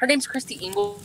Her name's Christy Engel.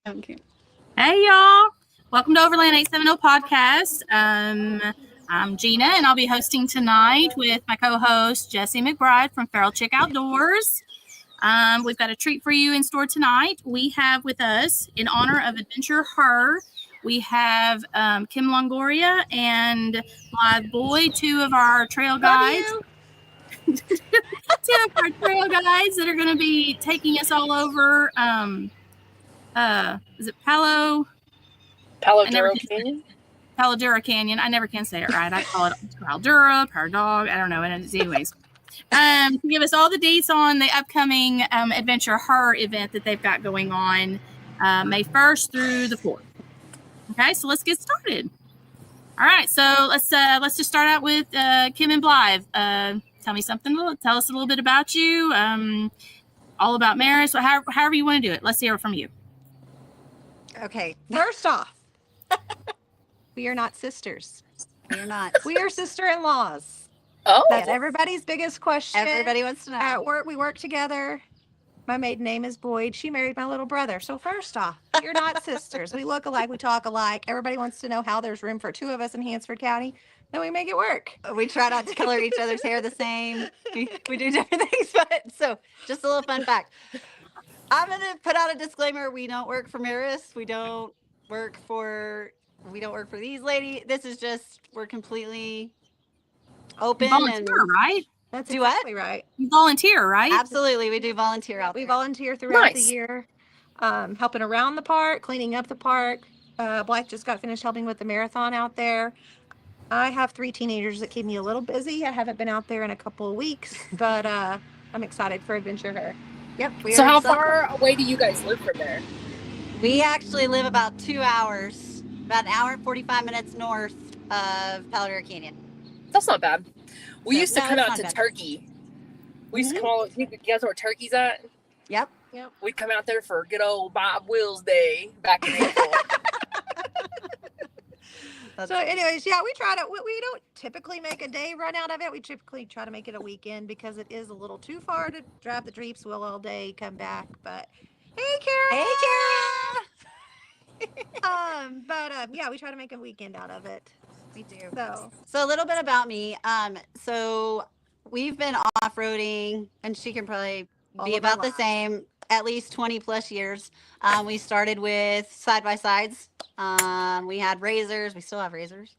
Okay. Hey y'all, welcome to Overland 870 podcast. I'm Gina and I'll be hosting tonight with my co-host Jessie McBride from Feral Chick Outdoors. We've got a treat for you in store tonight. We have with us, in honor of AdventureHer, we have Kim Longoria and Blythe Boy, two of our trail guides. Two of our trail guides that are going to be taking us all over. Is it Palo Duro Canyon? Palo Duro Canyon. I never can say it right. I call it Palo Duro, Dog. I don't know. Anyways, to give us all the dates on the upcoming AdventureHer event that they've got going on May 1st through the 4th. Okay, so let's get started. All right, so let's just start out with Kim and Blythe. Tell us a little bit about you, all about Merus, however you want to do it. Let's hear it from you. Okay. First off, we are not sisters. We are not. We are sister-in-laws. Oh, That's everybody's biggest question. Everybody wants to know. At work, we work together. My maiden name is Boyd. She married my little brother. So first off, you're not sisters. We look alike. We talk alike. Everybody wants to know how there's room for two of us in Hansford County. Then we make it work. We try not to color each other's hair the same. We do different things, but so just a little fun fact. I'm going to put out a disclaimer. We don't work for Merus. We don't work for these ladies. This is just, we're completely open. You volunteer, right? That's Do what? exactly right. You volunteer, right? Absolutely. We do volunteer out We there. volunteer throughout the Nice. year, helping around the park, cleaning up the park. Blythe just got finished helping with the marathon out there. I have 3 teenagers that keep me a little busy. I haven't been out there in a couple of weeks, but I'm excited for AdventureHer. Yep. so how far away do you guys live from there? We actually live about 2 hours, about an hour and 45 minutes north of Palo Duro Canyon. That's not bad. We So, used to no, come it's out not to bad. Turkey. We used to come out. You guys know where Turkey's at? Yep. We'd come out there for good old Bob Wills Day back in April. So anyways, yeah, we don't typically make a day run out of it. We typically try to make it a weekend because it is a little too far to drive the Dreeps wheel all day, come back. But hey, Kara. Hey, But yeah, we try to make a weekend out of it. we do. So A little bit about me. So we've been off-roading, and she can probably All be of our about the lives. same, at least 20 plus years. We started with side-by-sides. We had razors. We still have razors.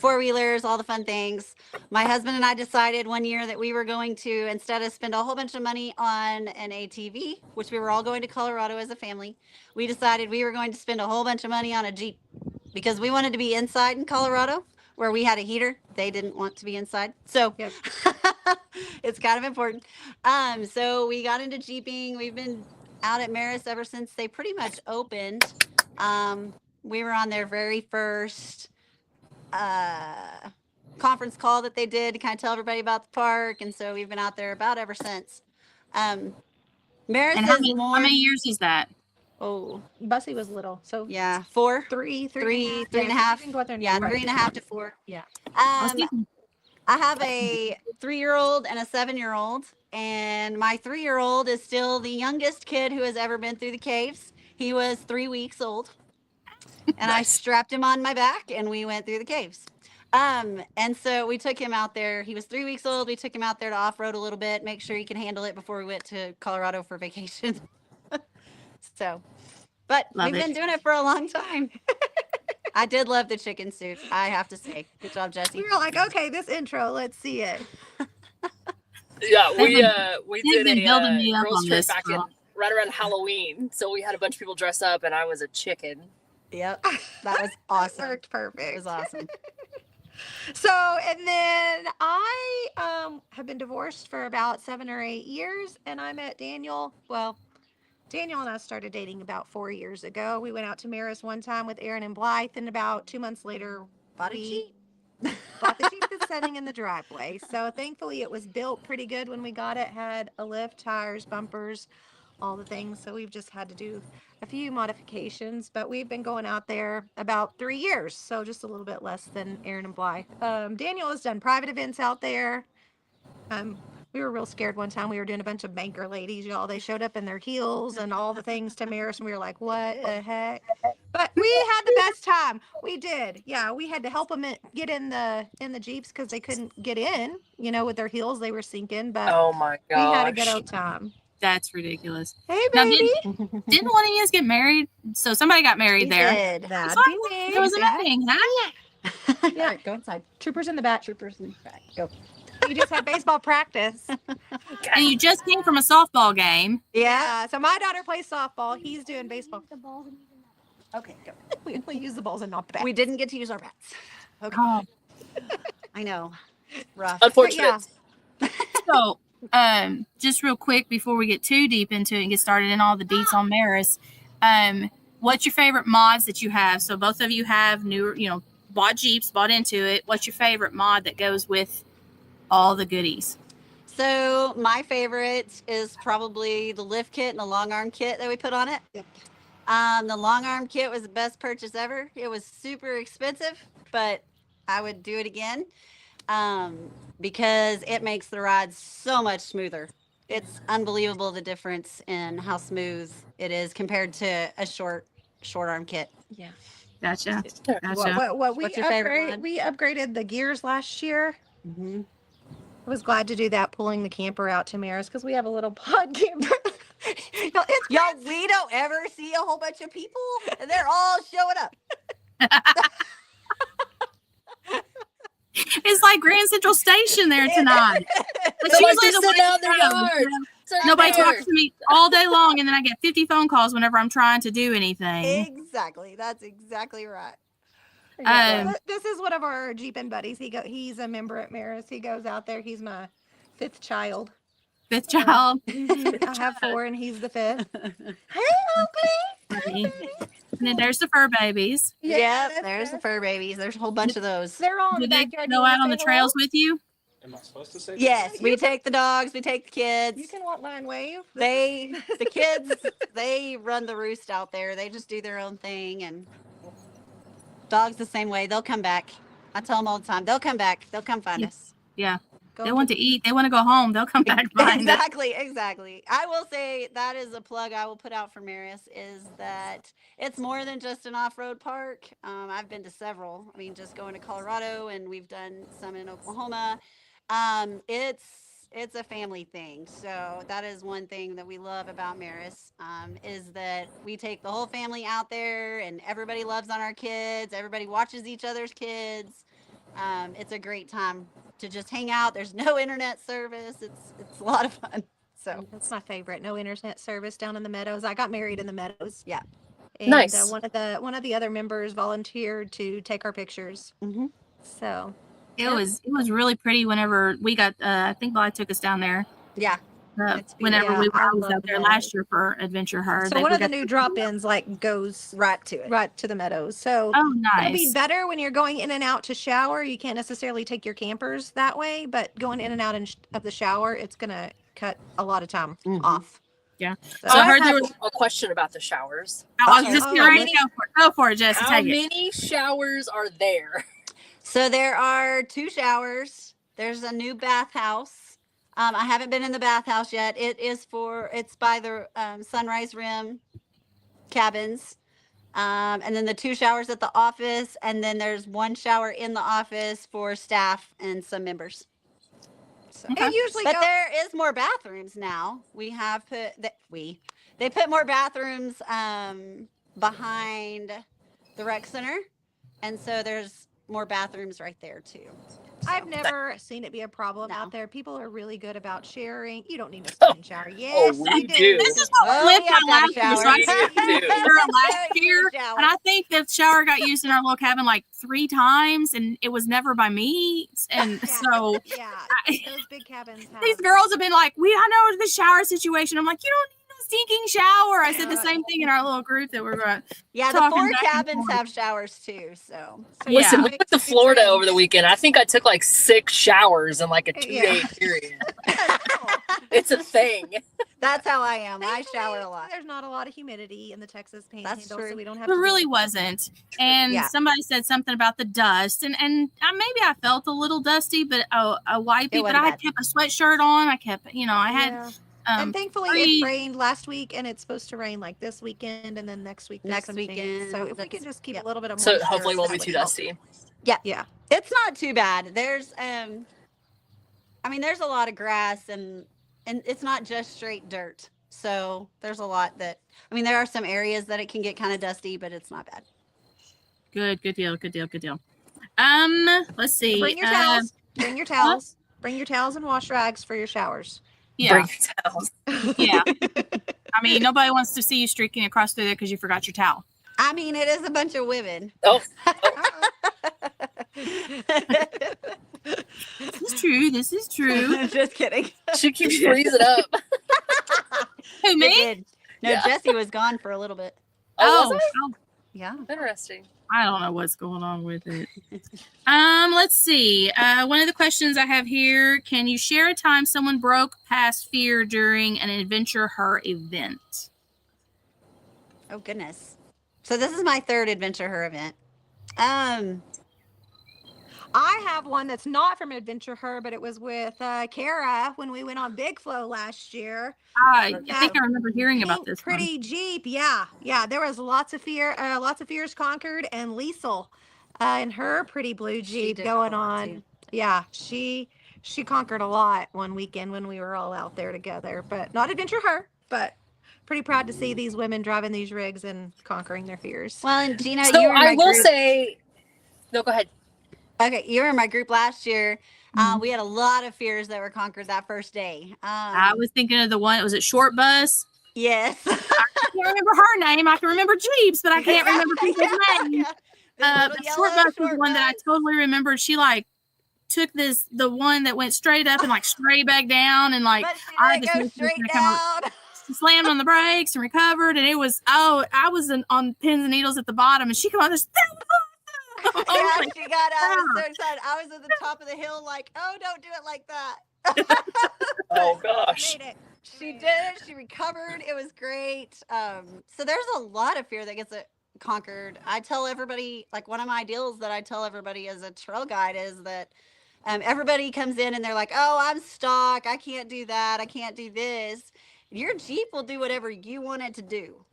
Four-wheelers, all the fun things. My husband and I decided one year that we were going to, instead of spend a whole bunch of money on an ATV, which we were all going to Colorado as a family, we decided we were going to spend a whole bunch of money on a Jeep because we wanted to be inside in Colorado where we had a heater. They didn't want to be inside. So Yep. it's kind of important. So we got into Jeeping. We've been out at Merus ever since they pretty much opened. We were on their very first conference call that they did to kind of tell everybody about the park, and so we've been out there about ever since. Merus And is how more. many years is that? Oh, Bussy was little, so yeah, 4, three three and and a half. You can go out there and Yeah, right. 3.5 to 4. Yeah. I was Um, thinking- I have a 3-year-old and a 7-year-old, and my 3-year-old is still the youngest kid who has ever been through the caves. He was 3 weeks old, and I strapped him on my back, and we went through the caves. And so we took him out there. He was 3 weeks old. We took him out there to off-road a little bit, make sure he could handle it before we went to Colorado for vacation. So, but Love we've it. been doing it for a long time. I did love the chicken suits, I have to say. Good job, Jessie. We were like, okay, this intro, let's see it. Yeah, we They've did been building a me up girls on trip this back in right around Halloween. So we had a bunch of people dress up, and I was a chicken. Yep, that was awesome. Worked perfect. It was awesome. So, and then I have been divorced for about 7 or 8 years, and I met Daniel. Well, Daniel and I started dating about 4 years ago. We went out to Merus one time with Aaron and Blythe, and about 2 months later, Bought a we Jeep. bought the Jeep that's sitting in the driveway. So thankfully, it was built pretty good when we got it. Had a lift, tires, bumpers, all the things. So we've just had to do a few modifications, but we've been going out there about 3 years. So just a little bit less than Aaron and Blythe. Daniel has done private events out there. We were real scared one time. We were doing a bunch of banker ladies, y'all. They showed up in their heels and all the things to Merus, and we were like, what the heck? But we had the best time. We did. Yeah, we had to help them get in the Jeeps because they couldn't get in, with their heels. They were sinking, but Oh my we had a gosh. good old time. That's ridiculous. Hey, Now, baby. Didn't one of you guys get married? So somebody got married We there. did. That'd That's be why me. There was a wedding, huh? Yeah. All right, go inside. Troopers in the back. Troopers in the back. Go. We just had baseball practice. And you just came from a softball game. Yeah. So my daughter plays softball. He's doing baseball. Okay, go. We only use the balls and not the bat. We didn't get to use our bats. Okay. Oh. I know. Rough. Unfortunate. yeah. So, just real quick before we get too deep into it and get started in all the deets on Merus, what's your favorite mods that you have? So both of you have newer, bought Jeeps, bought into it. What's your favorite mod that goes with all the goodies? So my favorite is probably the lift kit and the long arm kit that we put on it. Yep. The long arm kit was the best purchase ever. It was super expensive, but I would do it again because it makes the ride so much smoother. It's unbelievable the difference in how smooth it is compared to a short arm kit. Yeah. Gotcha. What we What's your favorite one? we upgraded the gears last year. Mm-hmm. I was glad to do that, pulling the camper out to Merus because we have a little pod camper. Y'all, we don't ever see a whole bunch of people, and they're all showing up. It's like Grand Central Station there tonight. That's Nobody's usually just the way sitting out in it their goes. yard. Sitting Nobody there. talks to me all day long, and then I get 50 phone calls whenever I'm trying to do anything. Exactly. That's exactly right. This is one of our Jeepin' buddies. He's a member at Merus. He goes out there. He's my 5th child. Fifth child. I have 4, and he's the 5th. Hey, Uncle. And then there's the fur babies. Yep, there's the fur babies. There's a whole bunch of those. They're all in Do the they backyard. go You wanna out on the say trails hello? with you? Am I supposed to say? Yes, we take the dogs, we take the kids. You can walk by and wave. The kids, they run the roost out there. They just do their own thing, and dogs the same way. They'll come back. I tell them all the time. They'll come back. They'll come find us. Yeah. Go They want to eat. They want to go home. They'll come back find it. Exactly. I will say that is a plug I will put out for Merus is that it's more than just an off-road park. I've been to several. I mean, just going to Colorado, and we've done some in Oklahoma. It's a family thing. So that is one thing that we love about Merus is that we take the whole family out there, and everybody loves on our kids. Everybody watches each other's kids. It's a great time to just hang out. There's no internet service. It's a lot of fun. So That's my favorite. No internet service down in the meadows. I got married in the meadows. Yeah. And, Nice. one of the other members volunteered to take our pictures. mm-hmm. So It was really pretty whenever we got, I think Blythe took us down there. Yeah. It's Whenever beautiful. we Yeah, I were love out there that. last year for AdventureHer. So one of the new drop-ins goes Right to it. right to the meadows. So Oh, it'll be nice. better when you're going in and out to shower. You can't necessarily take your campers that way, but going in and out of the shower, it's gonna cut a lot of time Mhm. off. Yeah. So So I heard have there was. a question about the showers. I was just Oh, getting ready many- to go for it. Go for it, Jesse. How Take it. many showers are there? So there are 2 showers. There's a new bathhouse. I haven't been in the bathhouse yet. It's by the Sunrise Rim cabins. And then the 2 showers at the office. And then there's 1 shower in the office for staff and some members. So, It usually but goes. there is more bathrooms now. We have they put more bathrooms behind the rec center. And so there's more bathrooms right there too. I've never seen it be a problem No. out there. People are really good about sharing. You don't need a stand shower. Yes, we I do. This is what Oh, we lived we have by to have a last year. So shower. I We stayed do. there last You year, need a shower. and I think the shower got used in our little cabin like 3 times, and it was never by me. And Yeah. so Yeah, I, those big cabins have. these girls have been like, I know the shower situation. I'm like, you don't need no stinking shower. I said the Yeah. same thing in our little group that we're going. Yeah, the talking 4 back and cabins forth. have showers too. So So Yeah. Listen, we it went to keeps Florida rain. over the weekend. I think I took like 6 showers in like a 2-day Yeah. period. It's a thing. that's how I am. I Thankfully, shower a lot. There's not a lot of humidity in the Texas Panhandle, true. so we don't have There to. really deal with wasn't. And Yeah. somebody said something about the dust, and maybe I felt a little dusty, but a wipey. It But wasn't I had bad. kept a sweatshirt on. I kept, I had. Yeah. And thankfully, it free- rained last week, and it's supposed to rain like this weekend, and then next week. there's Next some change. weekend, So if we that's- can just keep yeah. a little bit of So moisture, hopefully it won't be that too would help. dusty. Yeah. It's not too bad. There's there's a lot of grass and it's not just straight dirt. So there's a lot that there are some areas that it can get kind of dusty, but it's not bad. Good deal. Let's see. Bring your towels. Bring your towels. Bring your towels and wash rags for your showers. Yeah, Bring your towels. yeah. Nobody wants to see you streaking across through there because you forgot your towel. It is a bunch of women. Oh, This is true. Just kidding. she keeps freezing up. Who, It me? did. No, Yeah. Jessie was gone for a little bit. Oh, was Oh, Yeah. it? Interesting. I don't know what's going on with it. Let's see. One of the questions I have here: can you share a time someone broke past fear during an AdventureHer event? Oh goodness. So this is my 3rd AdventureHer event. I have one that's not from AdventureHer, but it was with Kara when we went on Big Flow last year. I think I remember hearing about Pink this. pretty Jeep, yeah. There was lots of fears conquered, and Liesel in her pretty blue Jeep did going a lot, on. too. Yeah, she conquered a lot one weekend when we were all out there together. But not AdventureHer, but pretty proud to see these women driving these rigs and conquering their fears. Well, and Gina, So you were in I my will group. say, no, go ahead. Okay, you were in my group last year. Mhm. We had a lot of fears that were conquered that first day. I was thinking of the one. Was it Short Bus? Yes. I can't remember her name. I can remember Jeeps, but I can't remember people's names. The But Short Bus was the one that I totally remember. She took the one that went straight up and straight back down, and But I she just didn't go missed it straight and I kinda down. slammed on the brakes and recovered, and it was I was on pins and needles at the bottom, and she came on this. Yeah, she got out. I was so excited. I was at the top of the hill, like, oh, don't do it like that. Oh gosh. Made it. She did it. She recovered. It was great. So there's a lot of fear that gets conquered. I tell everybody, one of my deals that I tell everybody as a trail guide is that everybody comes in and they're like, oh, I'm stuck. I can't do that. I can't do this. Your Jeep will do whatever you want it to do.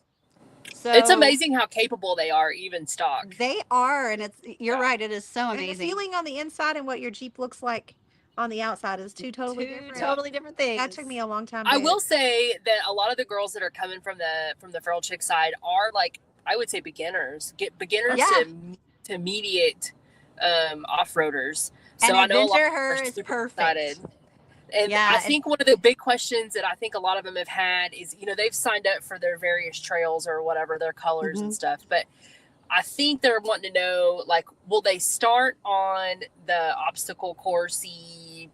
So It's amazing how capable they are, even stock. They are, and you're Yeah. right. It is so And the amazing. feeling on the inside and what your Jeep looks like on the outside is two totally different. Totally different things. That took me a long time. I to- will say that a lot of the girls that are coming from the feral chick side are I would say beginners. Beginners Yeah. to immediate off-roaders. So And I know a lot of AdventureHer them are is super perfect. excited. And Yeah, I think one of the big questions that I think a lot of them have had is, they've signed up for their various trails or whatever, their colors and stuff. But I think they're wanting to know, will they start on the obstacle coursey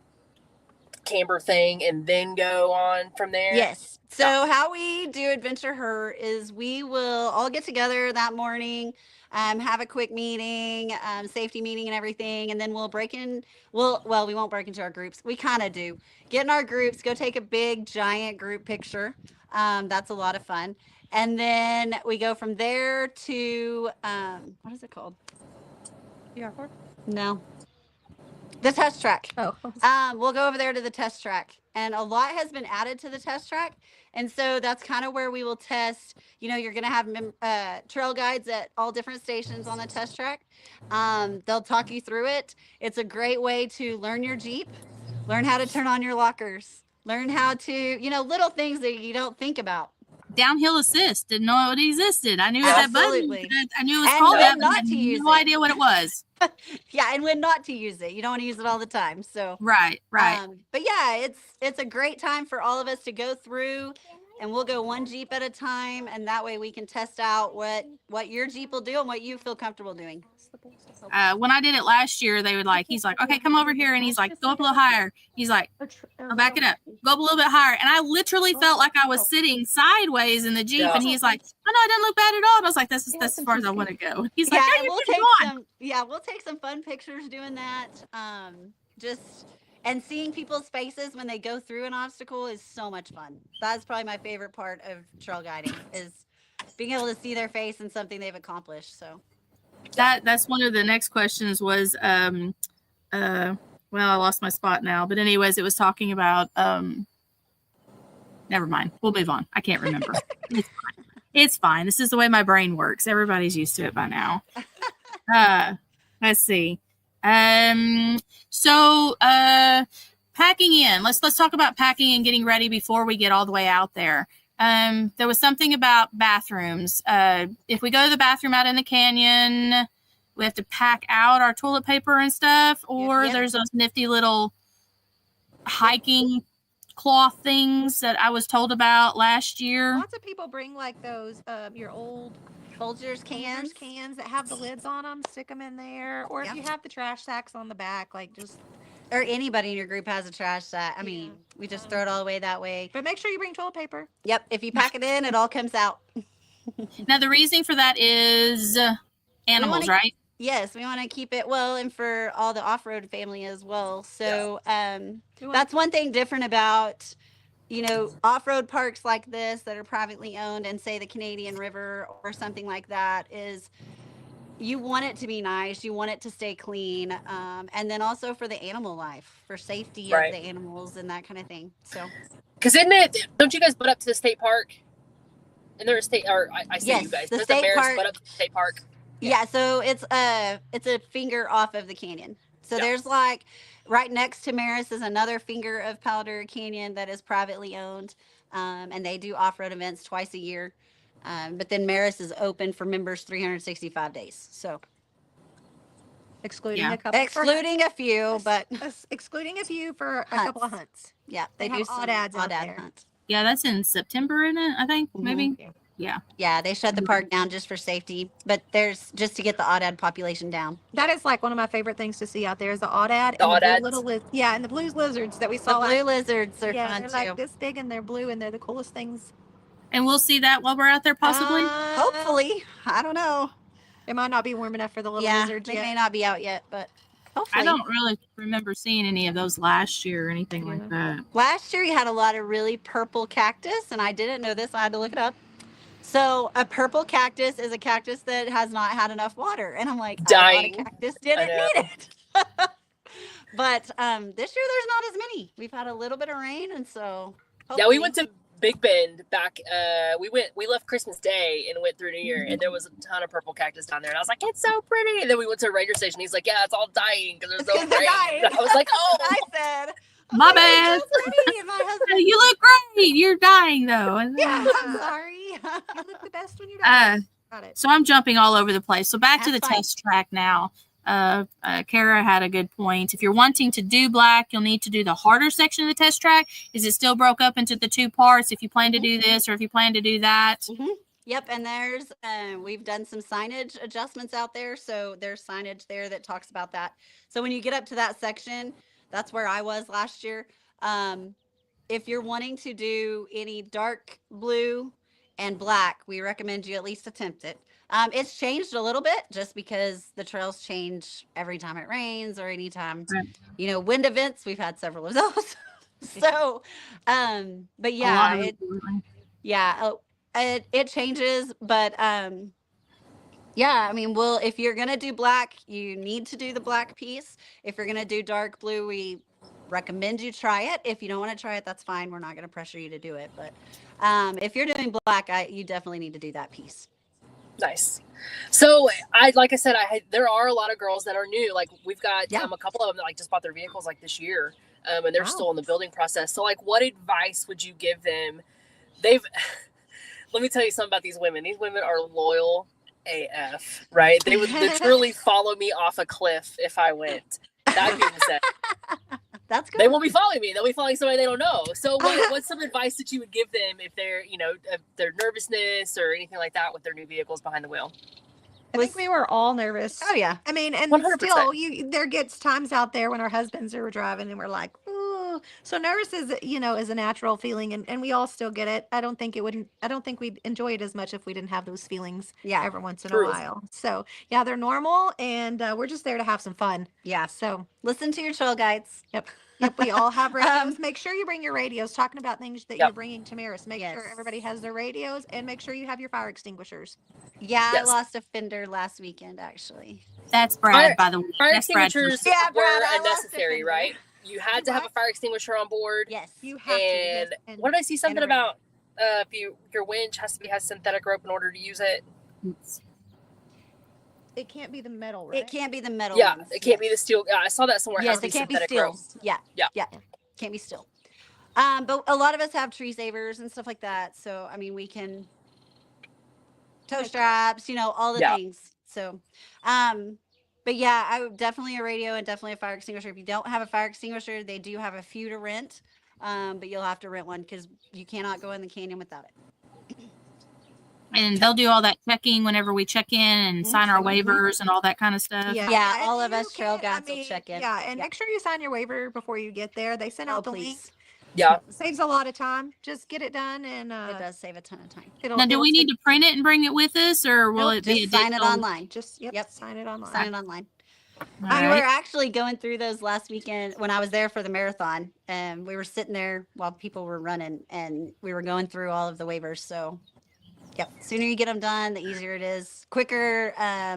camber thing and then go on from there? Yes. So how we do AdventureHer is we will all get together that morning, have a quick meeting, safety meeting and everything, and then we'll break in. We won't break into our groups. We kind of do. Get in our groups, go take a big, giant group picture. That's a lot of fun. And then we go from there to, what is it called? Yeah. No. The test track. Oh. We'll go over there to the test track, and a lot has been added to the test track. And so that's kind of where we will test, you're going to have trail guides at all different stations on the test track. They'll talk you through it. It's a great way to learn your Jeep, learn how to turn on your lockers, learn how to, little things that you don't think about. downhill assist. Didn't know it existed. I knew that button. Absolutely. I knew it was And called when that, but I not had to use no it. idea what it was. Yeah, and when not to use it. You don't want to use it all the time. So Right. but yeah, it's a great time for all of us to go through, and we'll go one Jeep at a time, and that way we can test out what your Jeep will do and what you feel comfortable doing. When I did it last year, he's like, okay, come over here. And he's like, go up a little higher. He's like, I'll back it up, go up a little bit higher. And I literally felt like I was sitting sideways in the Jeep. Yeah. And he's like, oh no, it doesn't look bad at all. And I was like, that's as far as I want to go. He's like, Yeah, no, we'll take some fun pictures doing that. And seeing people's faces when they go through an obstacle is so much fun. That's probably my favorite part of trail guiding, is being able to see their face in something they've accomplished. So that's one of the next questions was, well, I lost my spot now, but anyways, it was talking about, never mind. We'll move on. I can't remember. It's fine. This is the way my brain works. Everybody's used to it by now. Let's see. So packing in. Let's talk about packing and getting ready before we get all the way out there. There was something about bathrooms. If we go to the bathroom out in the canyon, we have to pack out our toilet paper and stuff, or there's those nifty little hiking cloth things that I was told about last year. Lots of people bring like those your old Folgers cans that have the lids on them, stick them in there, or if you have the trash sacks on the back, like just, or anybody in your group has a trash sack. I mean, we just throw it all away that way. but make sure you bring toilet paper. Yep, if you pack it in, it all comes out. Now the reasoning for that is animals, right? Yes, we want to keep it well, and for all the off-road family as well. So that's one thing different about, off-road parks like this that are privately owned, and say the Canadian River or something like that, is you want it to be nice, you want it to stay clean, and then also for the animal life, for safety of the animals and that kind of thing. So, because don't you guys put up to the state park? And there's a state, or I say you guys, the there's state Merus park. put up to the state park. Yeah, so it's a finger off of the canyon. So there's like right next to Merus is another finger of Powder Canyon that is privately owned, and they do off-road events twice a year. But then Merus is open for members 365 days. So Excluding a couple. excluding a few, but excluding a few for a Hunts. couple of hunts. yeah, They do have some odd ads out there. hunts. Yeah, that's in September, isn't it? I think maybe. Yeah. Yeah, they shut the park down just for safety, but there's just to get the oddad population down. That is like one of my favorite things to see out there is the oddad. The oddads. And the blue lizards that we The saw. blue lizards are yeah, fun they're too. like this big and they're blue and they're the coolest things. And we'll see that while we're out there, possibly. Hopefully, I don't know. It might not be warm enough for the little Yeah, lizards they yet. may not be out yet, but hopefully. I don't really remember seeing any of those last year or anything like that. Last year, you had a lot of really purple cactus, and I didn't know this. I had to look it up. So a purple cactus is a cactus that has not had enough water, and I'm like, Dying. I thought a cactus didn't need it. But this year there's not as many. We've had a little bit of rain, and so Yeah, we went to Big Bend back. We left Christmas Day and went through New Year, and there was a ton of purple cactus down there, and I was like, it's so pretty. And then we went to a ranger station. He's like, yeah, it's all dying because there's no rain. dying. And I was like, oh. I said, My "Oh, bad. it's so pretty." And my husband, You look great. You're dying though. yeah, I'm sorry. You look the best when you're done. Got it. So I'm jumping all over the place. So back to the That's fine. test track now. Kara had a good point. If you're wanting to do black, you'll need to do the harder section of the test track. Is it still broke up into the two parts? If you plan to do this or if you plan to do that. Yep, and there's we've done some signage adjustments out there, so there's signage there that talks about that. So when you get up to that section, that's where I was last year. If you're wanting to do any dark blue and black, we recommend you at least attempt it. It's changed a little bit just because the trails change every time it rains or anytime, wind events. We've had several of those. So, but yeah, it changes, but yeah, I mean, if you're going to do black, you need to do the black piece. If you're going to do dark blue, we recommend you try it. If you don't want to try it, that's fine. We're not going to pressure you to do it. But if you're doing black, you definitely need to do that piece. Nice. So like I said, there are a lot of girls that are new. Like we've got a couple of them that just bought their vehicles like this year, and they're still in the building process. So like, what advice would you give them? let me tell you something about these women. These women are loyal AF, right? They would literally follow me off a cliff if I went. That being said, That's good. they won't be following me. They'll be following somebody they don't know. So what's some advice that you would give them if they're, if their nervousness or anything like that with their new vehicles behind the wheel? I think we were all nervous. Oh yeah. I mean, and 100%. still, there gets times out there when our husbands are driving and we're like, ooh. So nervous is a natural feeling, and we all still get it. I don't think we'd enjoy it as much if we didn't have those feelings every once in a while. So yeah, they're normal, and we're just there to have some fun. Yeah. So Listen to your trail guides. Yep, we all have radios. Make sure you bring your radios. Talking about things that you're bringing to Merus. Make sure everybody has their radios, and make sure you have your fire extinguishers. Yeah, I lost a fender last weekend, actually. That's Brad, by the way. Fire That's Brad. extinguishers were unnecessary, right? You had to have a fire extinguisher on board. Yes. You have to. And what did I see something about? If your winch has synthetic rope in order to use it. It can't be the metal, right? It can't be the metal. Yeah, ones. it can't be the steel. I saw that somewhere. Yes, it can't be steel. Rope. Yeah. Can't be steel. But a lot of us have tree savers and stuff like that. So I mean, we can toe straps, all the things. So, but yeah, I would definitely a radio and definitely a fire extinguisher. If you don't have a fire extinguisher, they do have a few to rent, but you'll have to rent one because you cannot go in the canyon without it. And they'll do all that checking whenever we check in and sign our waivers and all that kind of stuff. Yeah, all of us trail guides will check in. Yeah, and make sure you sign your waiver before you get there. They send out the link. Yeah. Saves a lot of time. Just get it done, and it does save a ton of time. Now, do we need to print it and bring it with us, or will it be just sign it online? Sign it online. Sign it online. We right. were actually going through those last weekend when I was there for the marathon, and we were sitting there while people were running, and we were going through all of the waivers. So, sooner you get them done, the easier it is. Quicker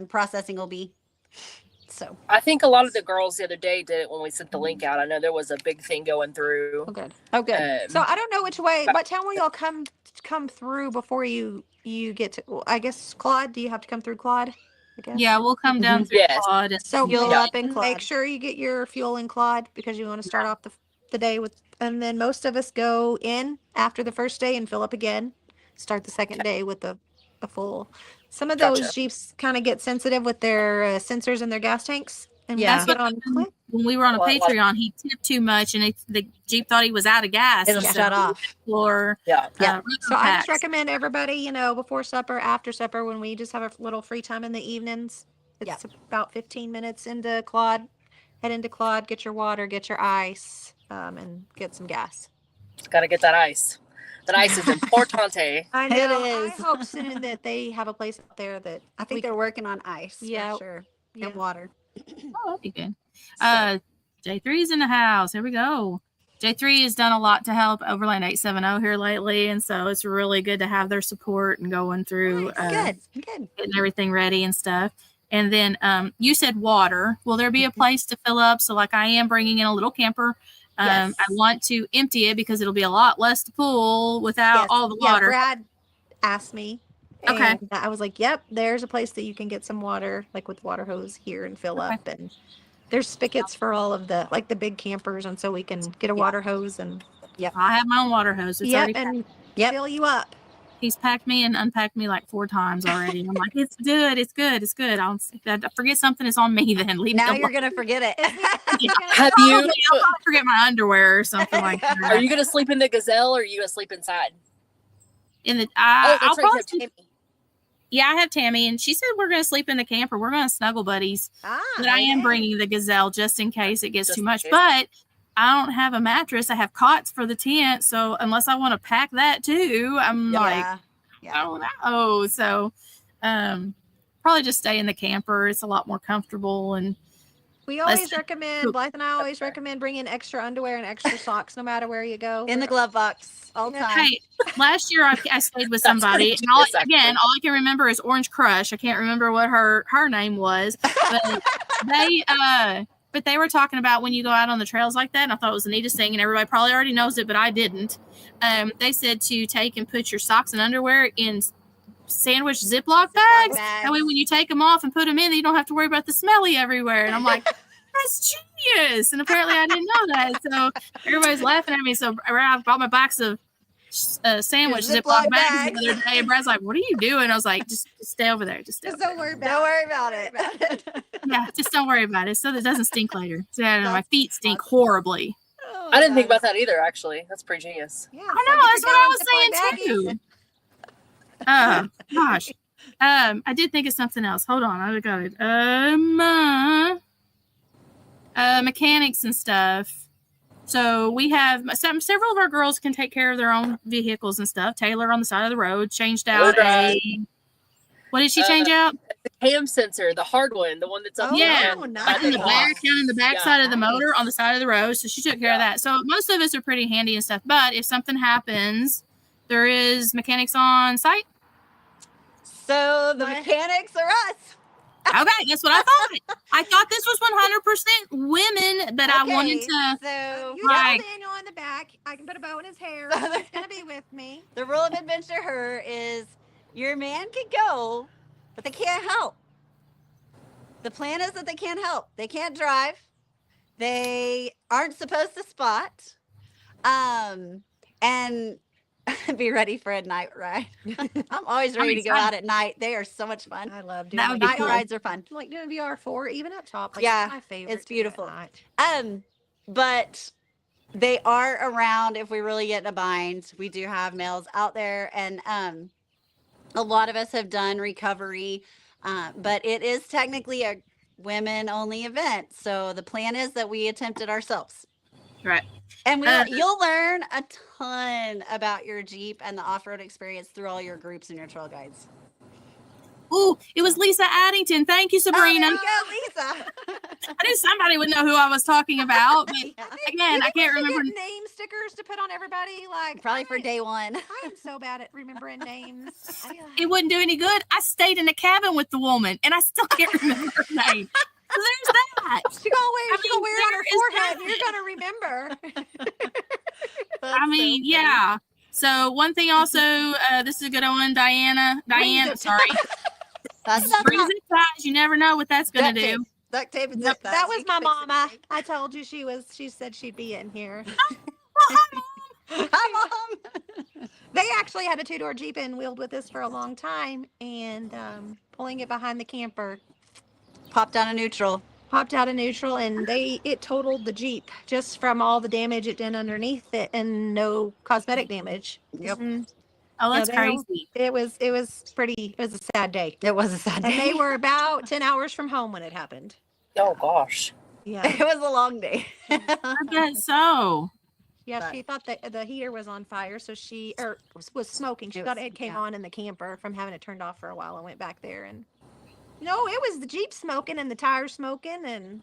processing will be. So I think a lot of the girls the other day did it when we sent the link out. I know there was a big thing going through. Oh, good. So I don't know which way. What town will y'all come through before you get to? I guess Claude. Do you have to come through Claude? Yeah, we'll come down through Claude. And so fuel up in Claude. Make sure you get your fuel in Claude because you want to start off the day with. And then most of us go in after the first day and fill up again. Start the second day with a full. Some of those Jeeps kind of get sensitive with their sensors in their gas tanks. And that's what when we were on a Patreon, he tipped too much, and the Jeep thought he was out of gas. It'll shut off. Or So I just recommend everybody, before supper, after supper, when we just have a little free time in the evenings. It's about 15 minutes into Claude. Head into Claude, get your water, get your ice, and get some gas. Got to get that ice. That ice is importante. I know. It is. I hope soon that they have a place out there that I think they're working on ice. Yeah. For sure. And water. Oh, that'd be good. J3's in the house. Here we go. J3 has done a lot to help Overland 870 here lately, and so it's really good to have their support and going through good. Getting everything ready and stuff. And then you said water. Will there be a place to fill up? So like I am bringing in a little camper. I want to empty it because it'll be a lot less to pull without all the water. Brad asked me. Okay. And I was like, yep, there's a place that you can get some water, like with water hose here and fill up. And there's spigots for all of the big campers. And so we can get a water hose and I have my own water hose. It's already fill you up. He's packed me and unpacked me like 4 times already. I'm like, it's good. If I forget something, it's on me then. Now you're going to forget it. Have you? I'll probably forget my underwear or something like that. Are you going to sleep in the Gazelle or are you going to sleep inside? I'll probably. Yeah, I have Tammy, and she said we're going to sleep in the camper. We're going to snuggle buddies. But I am bringing the Gazelle just in case it gets too much. But I don't have a mattress. I have cots for the tent. So unless I want to pack that too, I'm I don't know. So probably just stay in the camper. It's a lot more comfortable. And we always recommend, Blythe and I always recommend bringing extra underwear and extra socks no matter where you go. In the glove box all the time. Hey, last year I stayed with somebody. And all I can remember is Orange Crush. I can't remember what her name was. But they were talking about when you go out on the trails like that. And I thought it was the neatest thing. And everybody probably already knows it, but I didn't. They said to take and put your socks and underwear in sandwich Ziploc bags. That way when you take them off and put them in, you don't have to worry about the smelly everywhere. And I'm like, that's genius. And apparently I didn't know that. So everybody's laughing at me. So I bought my box of sandwich, Ziploc Ziploc bags bag. the other day. And Brad's like, "What are you doing?" I was like, "Just stay over there. Just stay Just over don't worry about Don't it. worry about it. Yeah, just don't worry about it, so that it doesn't stink later. So yeah, my That's feet stink awesome. horribly. Oh, I didn't think God. about that either. Actually, that's pretty genius. Yeah, I so know, get that's your what I gallon was Ziploc saying baggies. too. Gosh. I did think of something else. Hold on, I got it. Mechanics and stuff. So we have several of our girls can take care of their own vehicles and stuff. Taylor on the side of the road changed out what did she change out? The cam sensor, the hard one, the one that's up. Oh, Yeah, nice. in the back, down in the back side of the motor Nice. on the side of the road. So she took care of that. So most of us are pretty handy and stuff. But if something happens, there is mechanics on site. So the mechanics are us. Okay, that's what I thought. I thought this was 100% women, but I wanted to. So You Right. tell Daniel in the back. I can put a bow in his hair. He's gonna be with me. the rule of AdventureHer is your man can go, but they can't help. The plan is that they can't help. They can't drive. They aren't supposed to spot. And be ready for a night ride. I'm always ready to go out at night. They are so much fun. I love doing That would be Night cool. rides are fun. like doing VR4, even at top. Like, Yeah, it's my favorite. it's to do at beautiful. night. But they are around if we really get in a bind. We do have males out there, and a lot of us have done recovery, but it is technically a women-only event. So the plan is that we attempt it ourselves. Right. And you'll learn a ton about your Jeep and the off-road experience through all your groups and your trail guides. Ooh, it was Lisa Addington. Thank you, Sabrina. Oh, there you go, Lisa. I knew somebody would know who I was talking about, but Yeah. again, I can't remember. Get name stickers to put on everybody. Like Probably for day one. I am so bad at remembering names. It wouldn't do any good. I stayed in a cabin with the woman, and I still can't remember her name. So there's that. She gonna wear it on her there is forehead. And you're gonna remember. I mean, yeah. So one thing also, this is a good one, Diane, sorry. That's Bring zip ties. You never know what that's going to do. Duct tape and zip ties. That was You my can fix mama. anything. I told you she said she'd be in here. Hi, Mom. They actually had a 2-door Jeep and wheeled with us for a long time, and pulling it behind the camper Popped down a neutral. popped out of neutral, and it totaled the Jeep just from all the damage it did underneath it, and no cosmetic damage. Yep. Mhm. Oh, that's Yeah, they- crazy. It was a sad day. It was a sad And day. they were about 10 hours from home when it happened. Oh gosh. Yeah. It was a long day. I bet so. Yeah, But- she thought that the heater was on fire, so was smoking. She It thought was- it came yeah. on in the camper from having it turned off for a while, and went back there, and no, it was the Jeep smoking and the tires smoking and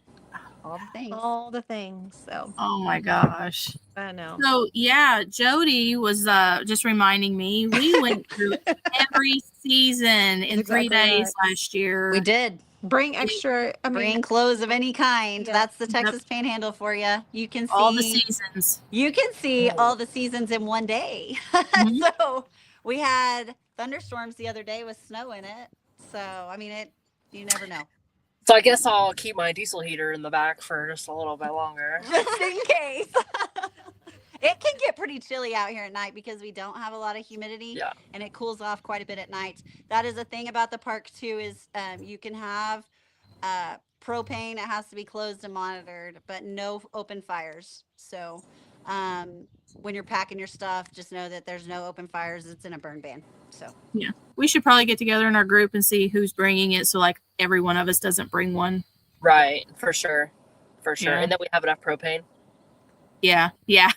All the things. all the things. So Oh my gosh. I know. So yeah, Jody was just reminding me we went through every season in That's 3 exactly days last year. We did. Bring extra. I mean, Bring clothes of any kind. Yeah. That's the Texas Panhandle for you. You can see all the seasons. You can see all the seasons in one day. Mhm. So we had thunderstorms the other day with snow in it. So I mean, you never know. So I guess I'll keep my diesel heater in the back for just a little bit longer. Just in case. It can get pretty chilly out here at night because we don't have a lot of humidity, Yeah. and it cools off quite a bit at night. That is a thing about the park too, is you can have propane. It has to be closed and monitored, but no open fires. So when you're packing your stuff, just know that there's no open fires. It's in a burn ban. So We should probably get together in our group and see who's bringing it, so like every one of us doesn't bring one. Right. For sure. For sure. Yeah. And then we have enough propane. Yeah. Yeah.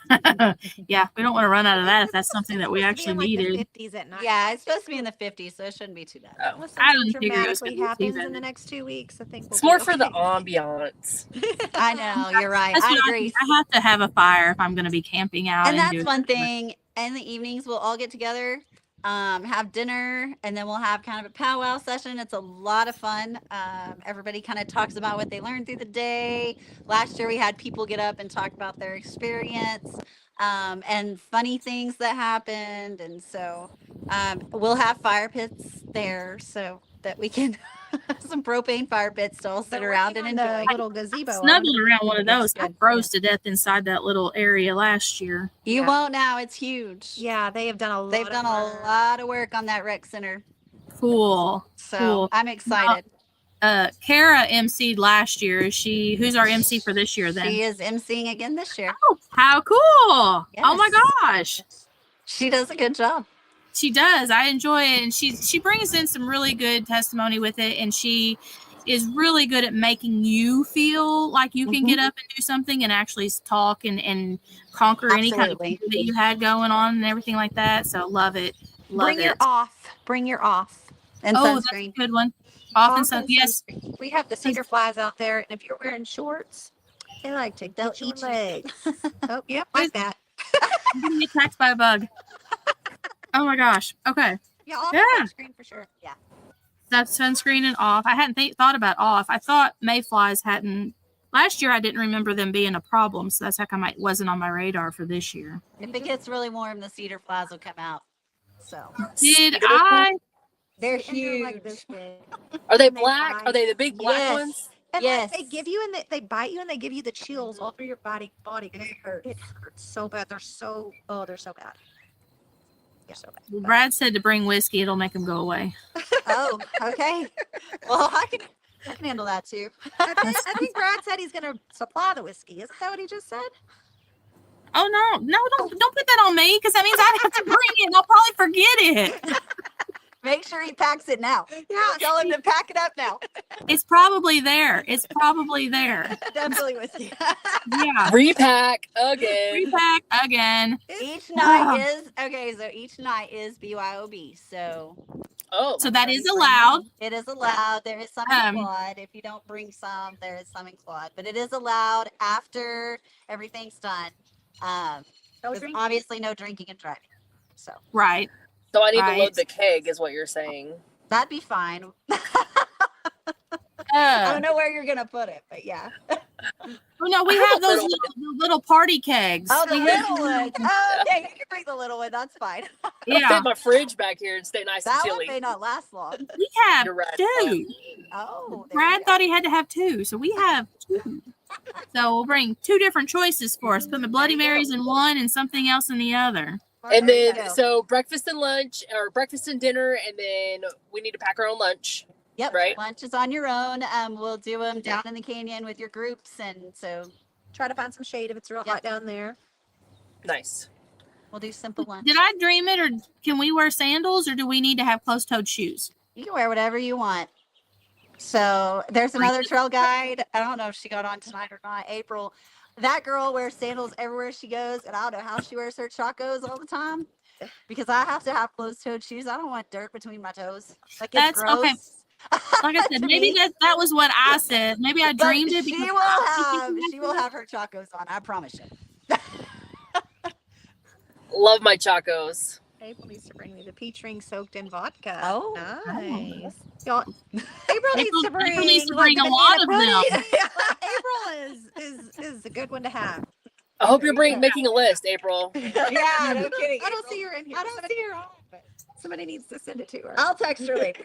Yeah. We don't want to run out of that if that's something that we It's supposed actually to be in, needed. like, the 50s at night. yeah, it's supposed to be in the 50s, so it shouldn't be too bad. Oh. Unless I something didn't figure it was dramatically gonna be too happens in the bad. next 2 weeks, I think we'll It's be more for the okay. ambiance. I know, you're right. That's I what agree. I have to have a fire if I'm going to be camping out. And that's do one it. thing. In the evenings, we'll all get together, have dinner, and then we'll have kind of a powwow session. It's a lot of fun. Everybody kind of talks about what they learned through the day. Last year, we had people get up and talk about their experience and funny things that happened. And so we'll have fire pits there so that we can some propane fire pits to all sit They're around working and on the enjoy. little gazebo. Snuggled around one of those. I good. froze to death inside that little area last year. You Yeah. won't now. It's huge. Yeah, they have done a lot. They've done a lot of work on that rec center. Cool. So Cool. I'm excited. Kara MC'd last year. Who's our MC for this year then? She is emceeing again this year. Oh, how cool. Yes. Oh my gosh. She does a good job. She does. I enjoy it. And she brings in some really good testimony with it. And she is really good at making you feel like you can get up and do something and actually talk and conquer any kind of Absolutely. thing that you had going on and everything like that. So love it. Love Bring it. your off. Bring your off. And That's a sunscreen. good one. Often Off sun. and Yes. sunscreen. We have the cedar flies out there, and if you're wearing shorts, they like to They'll get your eat you. legs. Oh, yep, like that. I'm gonna get attacked by a bug. Oh my gosh. Okay. Yeah, off Yeah. and sunscreen for sure. Yeah. That's sunscreen and off. I hadn't thought about off. I thought mayflies hadn't. Last year, I didn't remember them being a problem, so that's how come it wasn't on my radar for this year. If it gets really warm, the cedar flies will come out. So Did I? they're And they're like huge. this big. Are they And they black? bite. Are they the big black Yes. ones? And Yes. like, they give you and they bite you and they give you the chills all through your body and it hurts. It hurts so bad. They're so bad. They're so bad. Brad said to bring whiskey; it'll make them go away. Oh, okay. Well, I can handle that too. I think Brad said he's gonna supply the whiskey. Isn't that what he just said? Oh no, don't put that on me because that means I'd have to bring it. And I'll probably forget it. Make sure he packs it now. Yeah. Tell him to pack it up now. It's probably there. Definitely whiskey. Yeah. Repack again. Repack again. Each night is okay. So each night is BYOB. So Oh, So that is allowed. it is allowed. There is some in quad. If you don't bring some, there is some in quad. But it is allowed after everything's done. No There's drink. obviously no drinking and driving. So Right. so I need to Right. load the keg, is what you're saying. that'd be fine. I don't know where you're gonna put it, but yeah. Oh no, we have those little party kegs. Oh, the little one. Oh, okay, you can bring the little one. That's fine. I'll Yeah, fit my fridge back here and stay nice That and one chilly. may not last long. we have You're right. two. Oh, there Brad you thought he had to have two, so we have two. So we'll bring two different choices for us. Put the Bloody Marys in one and something else in the other. go. And There you then, go. so breakfast and lunch, or breakfast and dinner, and then we need to pack our own lunch. Yep, right. lunch is on your own. We'll do them down in the canyon with your groups, and so Try to find some shade if it's real hot down there. Nice. we'll do simple lunch. Did I dream it, or can we wear sandals, or do we need to have closed-toed shoes? You can wear whatever you want. So there's another trail guide. I don't know if she got on tonight or not. April, that girl wears sandals everywhere she goes, and I don't know how she wears her chacos all the time because I have to have closed-toed shoes. I don't want dirt between my toes. Like it's That's gross. okay. Like I said, to maybe me. that was what I said. Maybe I But dreamed it. she because will have her chacos on. I promise you. Love my chacos. April needs to bring me the peach ring soaked in vodka. Oh. Nice. Y'all, April needs to bring, April needs to like, bring a banana lot of pudding. them. April is a good one to have. I hope you're making a list, April. Yeah, no kidding. I don't see her in here. I don't see her on, but Somebody needs to send it to her. I'll text her later.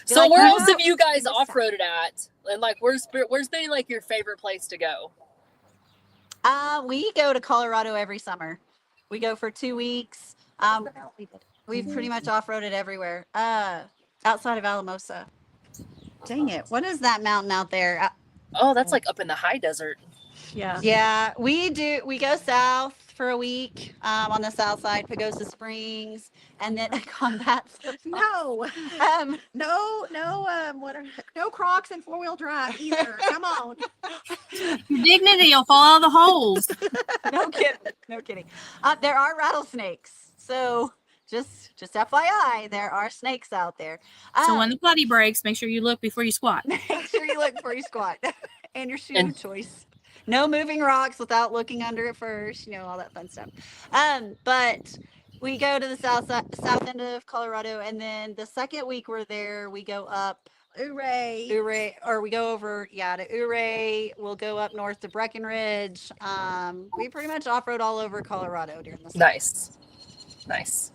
So like, where "Oh, else have you guys this off-roaded at? And like, where's been like your favorite place to go? We go to Colorado every summer. We go for 2 weeks. We've pretty much off-roaded everywhere. Outside of Alamosa. Dang it. What is that mountain out there? Oh, that's like up in the high desert. Yeah. Yeah, we go south for a week on the south side, Pagosa Springs, and then Combat. No, no Crocs and 4-wheel drive either. Come on. Your dignity will fall out of the holes. No kidding. There are rattlesnakes, so just FYI, there are snakes out there. So when the buddy breaks, make sure you look before you squat. Make sure you look before you squat, and your shoe And- choice. No moving rocks without looking under it first, all that fun stuff. But we go to the south end of Colorado, and then the second week we're there, we go up Hooray. or we go over to Ouray. We'll go up north to Breckenridge. We pretty much off-road all over Colorado during the summer. Nice.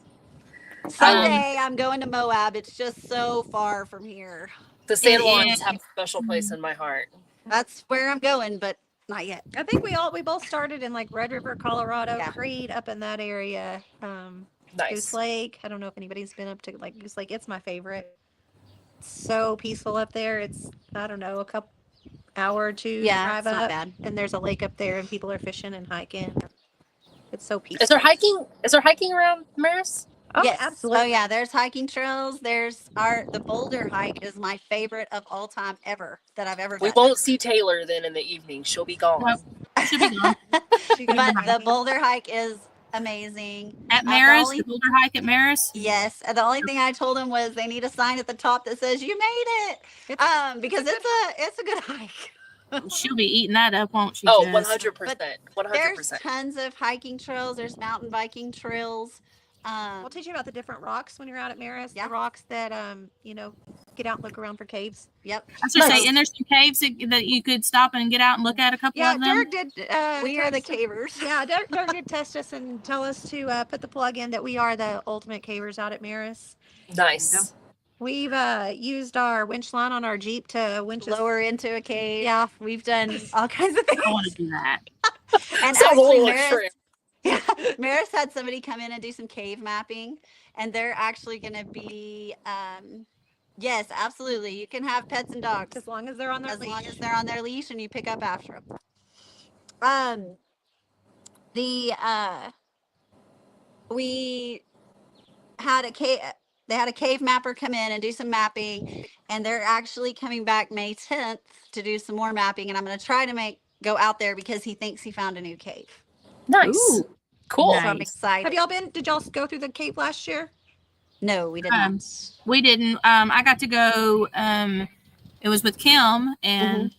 Someday I'm going to Moab. It's just so far from here. The San It Juans is. have a special place in my heart. That's where I'm going, but not yet. I think we both started in like Red River, Colorado, Yeah. Creed, up in that area. Nice. Goose Lake. I don't know if anybody's been up to like Goose Lake. It's my favorite. It's so peaceful up there. It's, I don't know, a couple hour or two Yeah, drive it's not up, bad. and there's a lake up there, and people are fishing and hiking. It's so peaceful. Is there hiking? Is there hiking around Merus? Oh, Yes. absolutely. Oh yeah, there's hiking trails. There's the boulder hike is my favorite of all time ever that I've ever We done. won't see Taylor then in the evening. She'll be gone. Nope. Should be gone. But the boulder hike is amazing. At the Merus, only- the boulder hike at Merus. Yes, and the only thing I told him was they need a sign at the top that says "You made it," because it's a good hike. She'll be eating that up, won't she? Oh, Jess? 100%. There's 100%. tons of hiking trails. There's mountain biking trails. We'll teach you about the different rocks when you're out at Merus. Yeah. The rocks that get out and look around for caves. Yep. I was gonna Nice. say, and there's some caves that you could stop and get out and look at a couple Yeah, of them. Derek did. We are the test- cavers. Yeah, Derek did test us and tell us to put the plug in that we are the ultimate cavers out at Merus. Nice. We've used our winch line on our Jeep to winch us. Lower into a cave. Yeah. We've done all kinds of things. I want to do that. And Sounds a actually, little Merus, extreme. yeah, Merus had somebody come in and do some cave mapping, and they're actually going to be, yes, absolutely. You can have pets and dogs As long as they're on their as leash. long as they're on their leash and you pick up after them. We had a cave. They had a cave mapper come in and do some mapping, and they're actually coming back May 10th to do some more mapping. And I'm going to try to go out there because he thinks he found a new cave. Nice. Ooh. Cool. Nice. So I'm excited. Have y'all been? Did y'all go through the cave last year? No, we did not. We didn't. I got to go. It was with Kim and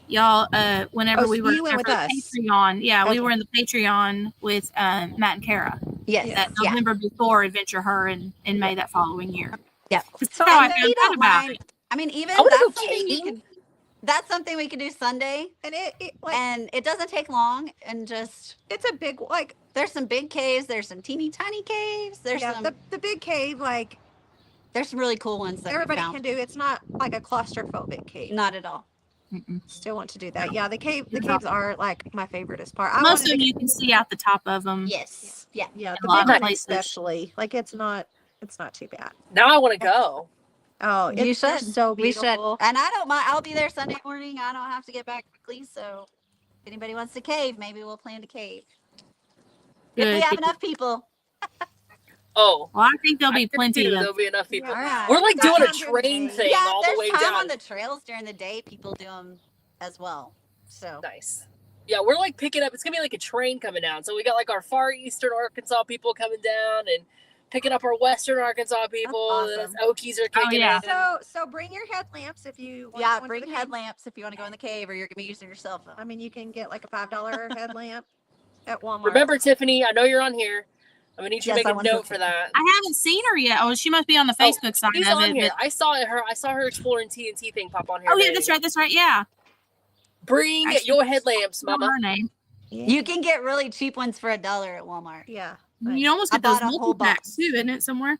y'all. Whenever Oh, we so were you went with for us. Patreon, yeah, Okay. we were in the Patreon with Matt and Kara. Yes. Yeah. That November before AdventureHer in May that following year. Yeah. That's So how I I found really out don't about mind. it. I mean, even I wanna that's go something you caving. could. That's something we could do Sunday, And it like and it doesn't take long. And just it's a big like there's some big caves. There's some teeny tiny caves. There's some. the big cave like There's some really cool ones that we everybody found. can do. It's not like a claustrophobic cave. Not at all. Mm-mm. Still want to do that. Yeah, the caves are like my favoriteest part. Most wanted of them to- you can see out the top of them. Yes. Yeah. Yeah, a the lot big of one places. especially. Like it's not too bad. Now I want to go. Oh, You it's they're should. so We should. beautiful. And I don't mind. I'll be there Sunday morning. I don't have to get back quickly. So if anybody wants to cave, maybe we'll plan to cave. If we Good. have enough people. Oh. Well, I think there'll I be think plenty too, of. there'll be enough people. All right. We're like doing a 500 train days. thing Yeah, all there's the way time down. on the trails during the day. People do them as well. So Nice. Yeah, we're like picking up. It's gonna be like a train coming down. So we got like our far eastern Arkansas people coming down and picking up our western Arkansas people. awesome. And us Okies are kicking yeah. in. So bring your headlamps if you want yeah, to go into bring the cave. headlamps if you want to go in the cave, or you're gonna be using your cell phone. I mean, you can get like a $5 headlamp at Walmart. Remember, Tiffany, I know you're on here. I'm gonna need you Yes, to I make a want to note go for too. that. I haven't seen her yet. Oh, she must be on the Facebook side She's of on it. here. but- I saw her exploring TNT thing pop on here. Oh yeah, today. that's right. That's right. Yeah. Bring Actually, your headlamps, Not mama. her name. Yeah. You can get really cheap ones for $1 at Walmart. Yeah. You almost I get those bought a whole multi-packs box. too, isn't it? Somewhere.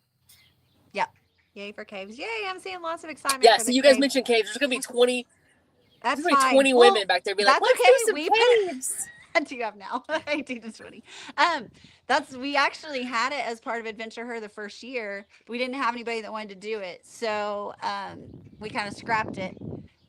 Yay for caves. Yay, I'm seeing lots of excitement. Yeah, for so the you guys cave. mentioned caves. There's gonna be 20. That's There's gonna be fine. 20 Well, women back there. Be like, that's let's okay. do some We put- caves. Do you have now? 18 to 20. We actually had it as part of AdventureHer the first year. We didn't have anybody that wanted to do it, so we kind of scrapped it.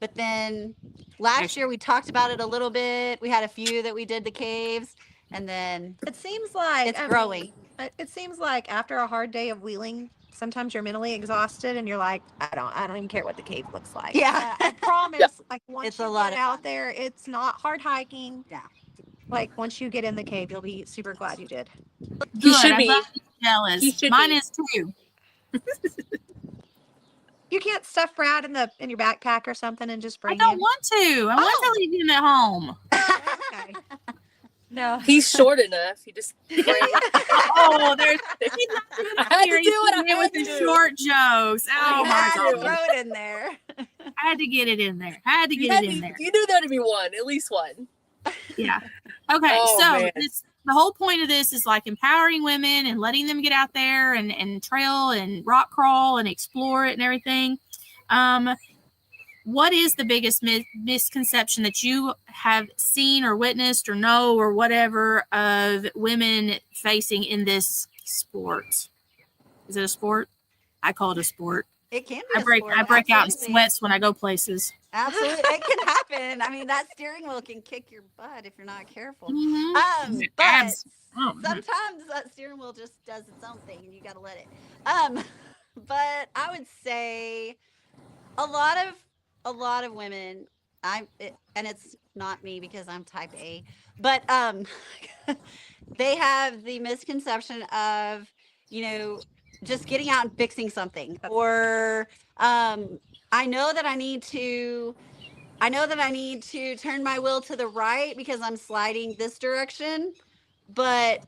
But then last year we talked about it a little bit. We had a few that we did the caves, and then It seems like it's I mean, growing. it seems like after a hard day of wheeling, sometimes you're mentally exhausted and you're like, I don't even care what the cave looks like. Yeah. I promise. Yeah. Like once It's you a lot get of out fun. there, it's not hard hiking. Yeah. Like once you get in the cave, you'll be super glad you did. Good. should I'm be. glad you're jealous. He should Mine be. is too. You can't stuff Brad in your backpack or something and just I bring don't him. want to. I want to leave him at home. Okay. No. He's short enough. He just. Oh, there's. He's not doing I it had to here. do He's it. I doing it had with the to. short jokes. Oh You my had to god! throw it in there. I had to get it in there. I had to You get it in there. knew that to be one, at least one. Yeah. Okay. Oh, So man. whole point of this is like empowering women and letting them get out there and trail and rock crawl and explore it and everything. What is the biggest misconception that you have seen or witnessed or know or whatever of women facing in this sport? Is it a sport? I call it a sport. It can be I break out in absolutely. sweats when I go places. Absolutely, it can happen. I mean, that steering wheel can kick your butt if you're not careful. Mhm. But Abs. Oh, sometimes that steering wheel just does its own thing, and you got to let it. But I would say a lot of women. And it's not me because I'm type A, but they have the misconception of, just getting out and fixing something, or I know that I need to turn my wheel to the right because I'm sliding this direction, but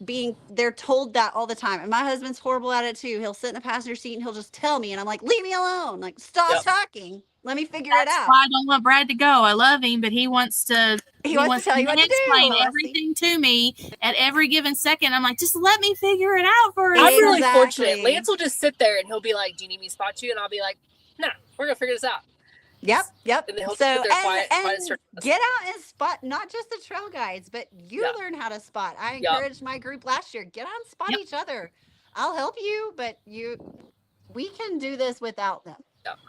they're told that all the time. And my husband's horrible at it too. He'll sit in the passenger seat and he'll just tell me, and I'm like, leave me alone. Like, stop talking. Let me figure it out. Why I don't want Brad to go. I love him, but he wants to tell you what to do. Explain everything to me at every given second. I'm like, just let me figure it out for you. I'm really fortunate. Lance will just sit there and he'll be like, do you need me to spot you? And I'll be like, nah, we're going to figure this out. Yep. And then he'll sit there quiet. Get out and spot not just the trail guides, but you learn how to spot. I encouraged my group last year, get out and spot each other. I'll help you, but we can do this without them.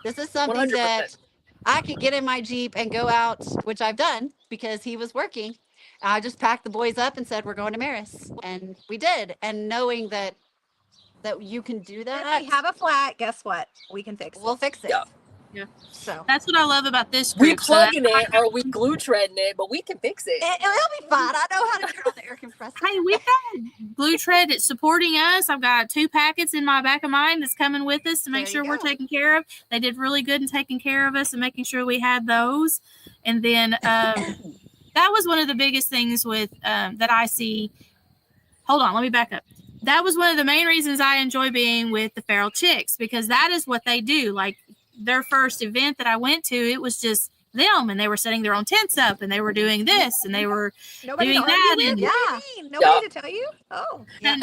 This is something 100%. That I could get in my Jeep and go out, which I've done because he was working. I just packed the boys up and said, we're going to Merus. And we did. And knowing that you can do that. If we have a flat, guess what? We can fix it. We'll fix it. Yeah. So that's what I love about this group. We plugging it or we glue treading it, but we can fix it. It'll be fine. I know how to turn on the air compressor. Hey, we've got glue tread that's supporting us. I've got 2 packets in my back of mine that's coming with us to make sure we're taken care of. They did really good in taking care of us and making sure we had those. And then that was one of the biggest things with that I see. Hold on, let me back up. That was one of the main reasons I enjoy being with the Feral Chicks, because that is what they do. Like, their first event that I went to, it was just them, and they were setting their own tents up, and they were doing this, and they were doing that. And nobody to tell you. Oh, and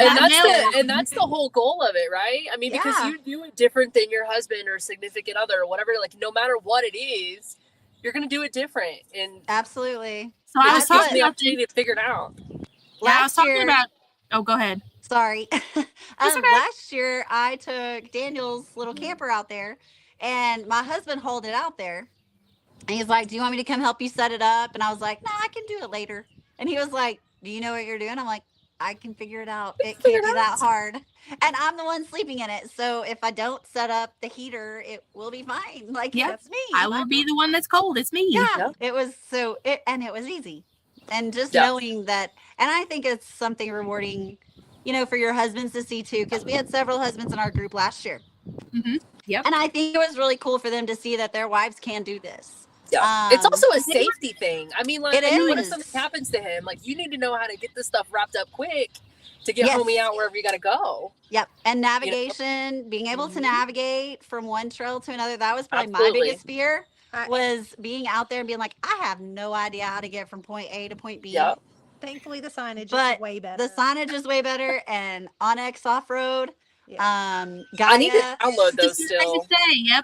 that's the whole goal of it, right? I mean, because you do it different than your husband or significant other or whatever. Like, no matter what it is, you're going to do it different. And absolutely. So I was talking the opportunity to figure it out. I was talking about. Oh, go ahead. Sorry. Okay. Last year, I took Daniel's little camper out there. And my husband hauled it out there. And he's like, do you want me to come help you set it up? And I was like, no, I can do it later. And he was like, do you know what you're doing? I'm like, I can figure it out. It can't be that hard. And I'm the one sleeping in it. So if I don't set up the heater, it will be fine. Like, that's me. I will be the one that's cold. It's me. Yeah. It was and it was easy. And just knowing that, and I think it's something rewarding, for your husbands to see too, because we had several husbands in our group last year. Mm-hmm. Yep. And I think it was really cool for them to see that their wives can do this. Yeah. It's also a safety thing. I mean, like, what if is. something happens to him? Like, you need to know how to get this stuff wrapped up quick to get homie out wherever you got to go. Yep. And navigation, being able to navigate from one trail to another. That was probably my biggest fear, was being out there and being like, I have no idea how to get from point A to point B. Yep. Thankfully, the signage is way better. The signage is way better. And Onyx Off-Road. Yeah. I need to download those still.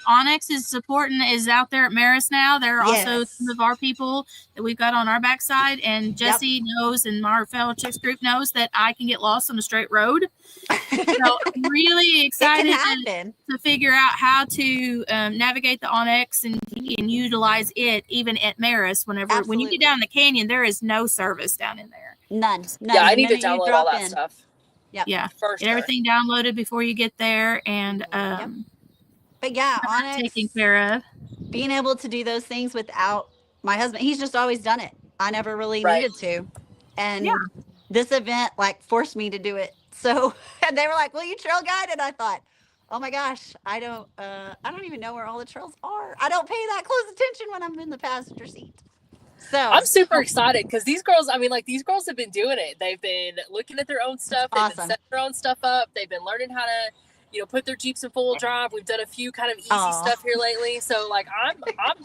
Onyx is out there at Merus now. They're also some of our people that we've got on our backside, and Jessie knows, and our fellow chicks group knows that I can get lost on a straight road. So I'm really excited to figure out how to navigate the Onyx and utilize it even at Merus. When you get down the canyon, there is no service down in there. None. Yeah, I need to download all that stuff. Yep. Yeah. Get everything downloaded before you get there, and but yeah, Onyx taken care of. Being able to do those things without my husband, he's just always done it. I never really needed to, and this event forced me to do it. So, and they were like, "Will you trail guide?" And I thought, "Oh my gosh, I don't even know where all the trails are. I don't pay that close attention when I'm in the passenger seat." So I'm super excited because these girls have been doing it. They've been looking at their own stuff. They've been setting their own stuff up. They've been learning how to, put their Jeeps in full drive. We've done a few kind of easy stuff here lately. So I'm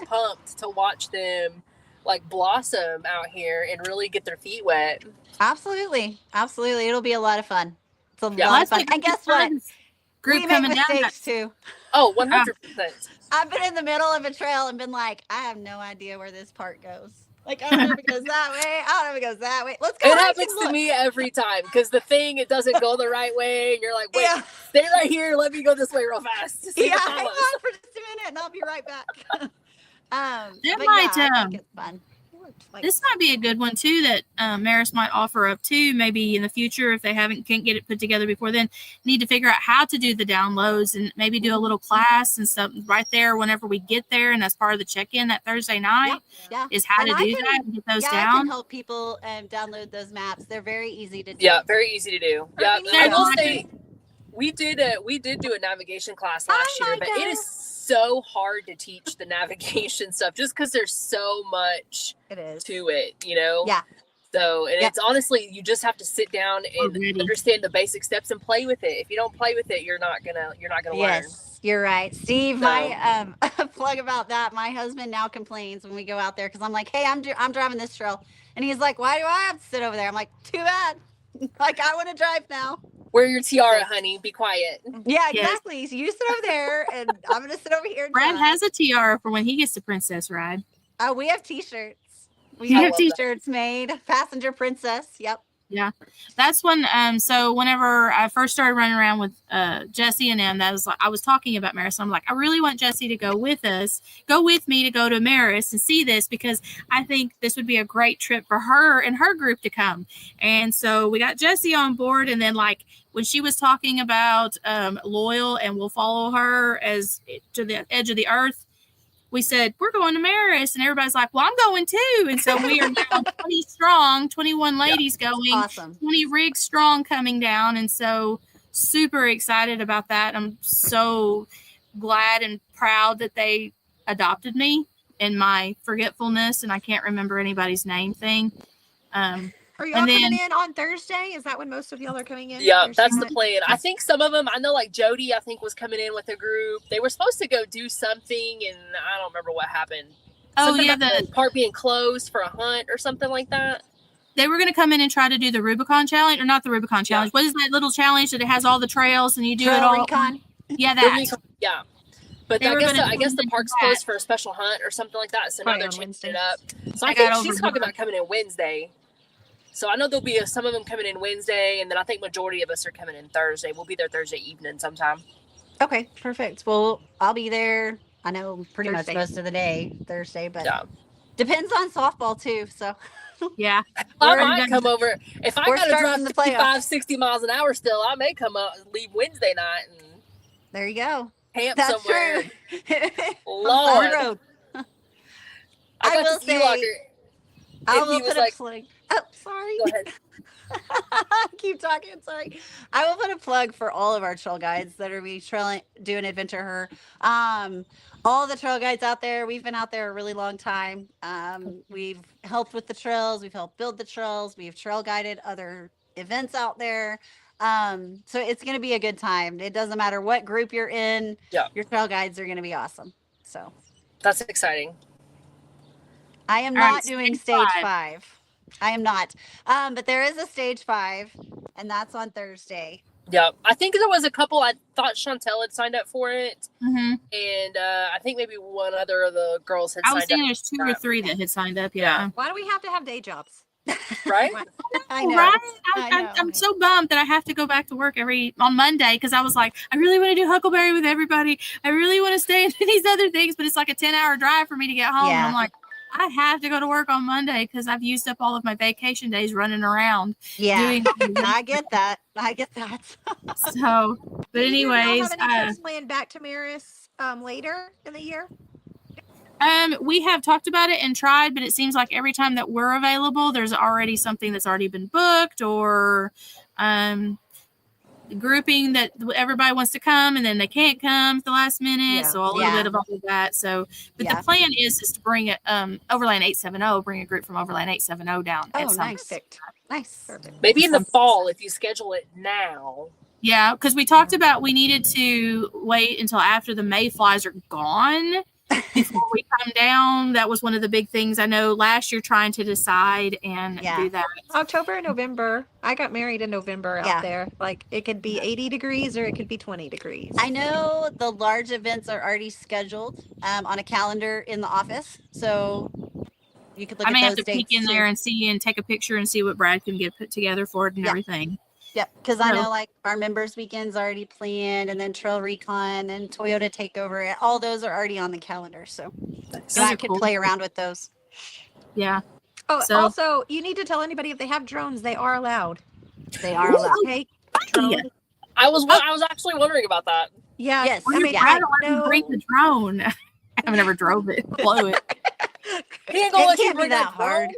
pumped to watch them like blossom out here and really get their feet wet. Absolutely. It'll be a lot of fun. It's a Yeah. lot of fun. And guess what? Group We make coming down. mistakes too. Oh, 100%. I've been in the middle of a trail and been like, I have no idea where this part goes. Like, I don't know if it goes that way. I don't know if it goes that way. Let's go. It happens to me every time because the thing, it doesn't go the right way. And you're like, wait, stay right here. Let me go this way real fast. Hang on for just a minute and I'll be right back. I think it's fun. This might be a good one too that Merus might offer up too. Maybe in the future, if they can't get it put together before then, need to figure out how to do the downloads and maybe do a little class and stuff right there whenever we get there. And that's part of the check-in that Thursday night is how to do that and get those down. I can help people download those maps. They're very easy to do. Yeah, very easy to do. Yeah, I will say we did do a navigation class last year, but it is so hard to teach the navigation stuff just because there's so much to it, you know? Yeah. So, and it's honestly, you just have to sit down and understand the basic steps and play with it. If you don't play with it, you're not gonna learn. Yes, you're right. Steve, my plug about that, my husband now complains when we go out there because I'm like, hey, I'm driving this trail. And he's like, why do I have to sit over there? I'm like, too bad. Like, I want to drive now. Wear your tiara, honey. Be quiet. Yeah, exactly. So you sit over there, and I'm going to sit over here. And Brad has a tiara for when he gets the princess ride. Oh, we have T-shirts. We have T-shirts made. Passenger princess. Yep. Yeah, that's when. So whenever I first started running around with Jessie and them, that was like I was talking about Merus. I'm like, I really want Jessie to go with me to go to Merus and see this because I think this would be a great trip for her and her group to come. And so we got Jessie on board, and then like when she was talking about Loyal and we'll follow her as to the edge of the earth. We said, we're going to Merus. And everybody's like, well, I'm going too. And so we are now 20 strong, 21 ladies going, awesome. 20 rigs strong coming down. And so super excited about that. I'm so glad and proud that they adopted me in my forgetfulness. And I can't remember anybody's name thing. Are y'all coming in on Thursday? Is that when most of y'all are coming in? Yeah, that's the plan. I think some of them, I know like Jody, I think was coming in with a group. They were supposed to go do something and I don't remember what happened. The park being closed for a hunt or something like that. They were going to come in and try to do the Rubicon challenge, or not the Rubicon challenge. What is that little challenge that it has all the trails and you do it all? Recon. Yeah, that. Yeah. But I guess the park's closed for a special hunt or something like that. So now they're changing it up. So I think she's talking about coming in Wednesday. So I know there'll be some of them coming in Wednesday, and then I think majority of us are coming in Thursday. We'll be there Thursday evening sometime. Okay, perfect. Well, I'll be there. I know pretty much most of the day Thursday, but depends on softball too. So yeah, I might come over if I got to drive 55, 60 miles an hour. Still, I may come out and leave Wednesday night and there you go. Camp somewhere. True. Lord, I will say, I will put a plug. Oh, sorry. Go ahead. Keep talking. Sorry. I will put a plug for all of our trail guides that are doing AdventureHer. All the trail guides out there. We've been out there a really long time. We've helped with the trails. We've helped build the trails. We've trail guided other events out there. So it's going to be a good time. It doesn't matter what group you're in. Yeah. Your trail guides are going to be awesome. So that's exciting. I am not doing stage 5. I am not. But there is a stage 5, and that's on Thursday. Yeah. I think there was a couple. I thought Chantel had signed up for it. Mm-hmm. And I think maybe one other of the girls had signed up. I was thinking there's 2 or 3 that had signed up. Yeah. Why do we have to have day jobs? Right? I know. Right? I'm so bummed that I have to go back to work on Monday because I was like, I really want to do Huckleberry with everybody. I really want to stay and do these other things, but it's like a 10-hour drive for me to get home. Yeah. And I'm like, I have to go to work on Monday because I've used up all of my vacation days running around. Yeah, I get that. So, but anyways, planned back to Merus later in the year. We have talked about it and tried, but it seems like every time that we're available, there's already something that's already been booked or grouping that everybody wants to come and then they can't come at the last minute. So a little bit of all of that. So, but the plan is to bring it, Overland 870, bring a group from Overland 870 down. Oh, nice. Nice. Perfect. Maybe in the fall, if you schedule it now. Yeah. Cause we talked about, we needed to wait until after the mayflies are gone before we come down. That was one of the big things I know last year, trying to decide and do that. October and November. I got married in November out there. Like it could be 80 degrees or it could be 20 degrees. I know the large events are already scheduled on a calendar in the office, so you could look I at may those have to dates peek in too. there and see and take a picture and see what Brad can get put together for it and everything. Yep, because I know like our members weekend's already planned, and then Trail Recon and Toyota Takeover, all those are already on the calendar. So I could play around with those. Yeah. Oh, also, you need to tell anybody if they have drones, they are allowed. They are allowed. Okay. Drone. I was actually wondering about that. Yeah. Yes. I mean, I don't bring the drone. I've never drove it. Flew it. He ain't gonna let you can't be bring that that hard.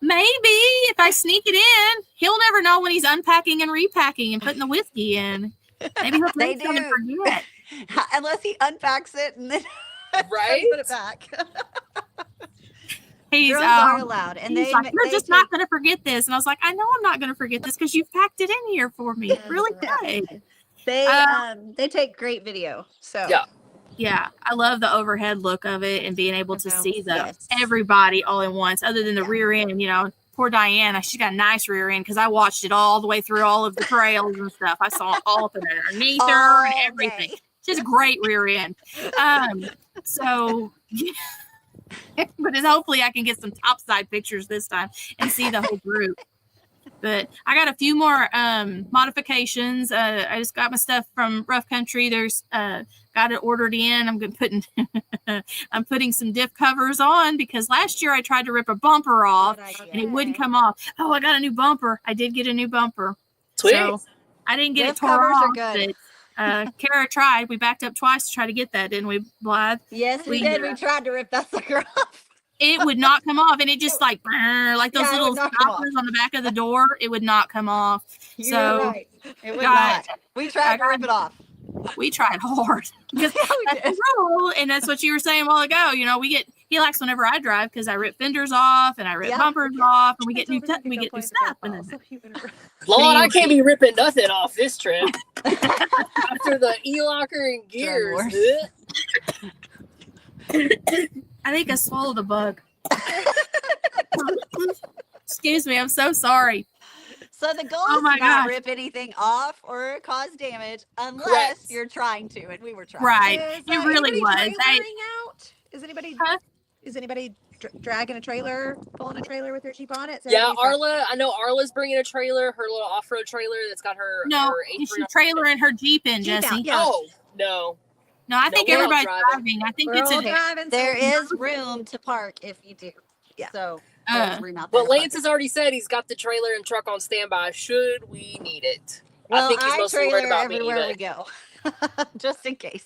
Maybe if I sneak it in, he'll never know when he's unpacking and repacking and putting the whiskey in. Maybe he'll think he's gonna forget. Unless he unpacks it and then Right? put it back. He's Drones are allowed, and he's like, you're just not going to forget this. And I was like, I know I'm not going to forget this because you've packed it in here for me. Really good. They take great video. So yeah, I love the overhead look of it and being able to see everybody all at once. Other than the rear end, you know, poor Diana, she's got a nice rear end because I watched it all the way through all of the trails and stuff. I saw it all through underneath her and everything. She's a great rear end. So. But hopefully I can get some topside pictures this time and see the whole group. But I got a few more modifications. I just got my stuff from Rough Country. There's got it ordered in. I'm putting some diff covers on because last year I tried to rip a bumper off and it wouldn't come off. Oh, I got a new bumper. I did get a new bumper. Sweet. So I didn't get diff it tore covers off. are good. Kara tried. We backed up twice to try to get that, didn't we, Blythe? Yes, we did. We tried to rip that sucker off. It would not come off, and it just like those little stoppers on the back of the door. It would not come off. You're right. It would not. We tried to rip it off. We tried hard because that's the rule, and that's what you were saying a while ago. You know, he likes whenever I drive because I rip fenders off and I rip bumpers off, and we get new stuff. And Lord, I can't be ripping nothing off this trip after the e-locker and gears. I think I swallowed a bug. Excuse me, I'm so sorry. So the goal is to not rip anything off or cause damage unless you're trying to, and we were trying. Right, it really was. Is anybody dragging a trailer, pulling a trailer with their Jeep on it? Yeah, Arla. I know Arla's bringing a trailer, her little off-road trailer that's got her. No, is she trailer and her Jeep in, Jessie? Oh no. No, I think everybody's driving. I think there is room to park if you do. Yeah. So there's room out there. Well, Lance has already said he's got the trailer and truck on standby should we need it. Well, I think he's mostly worried about me. Everywhere we go, just in case.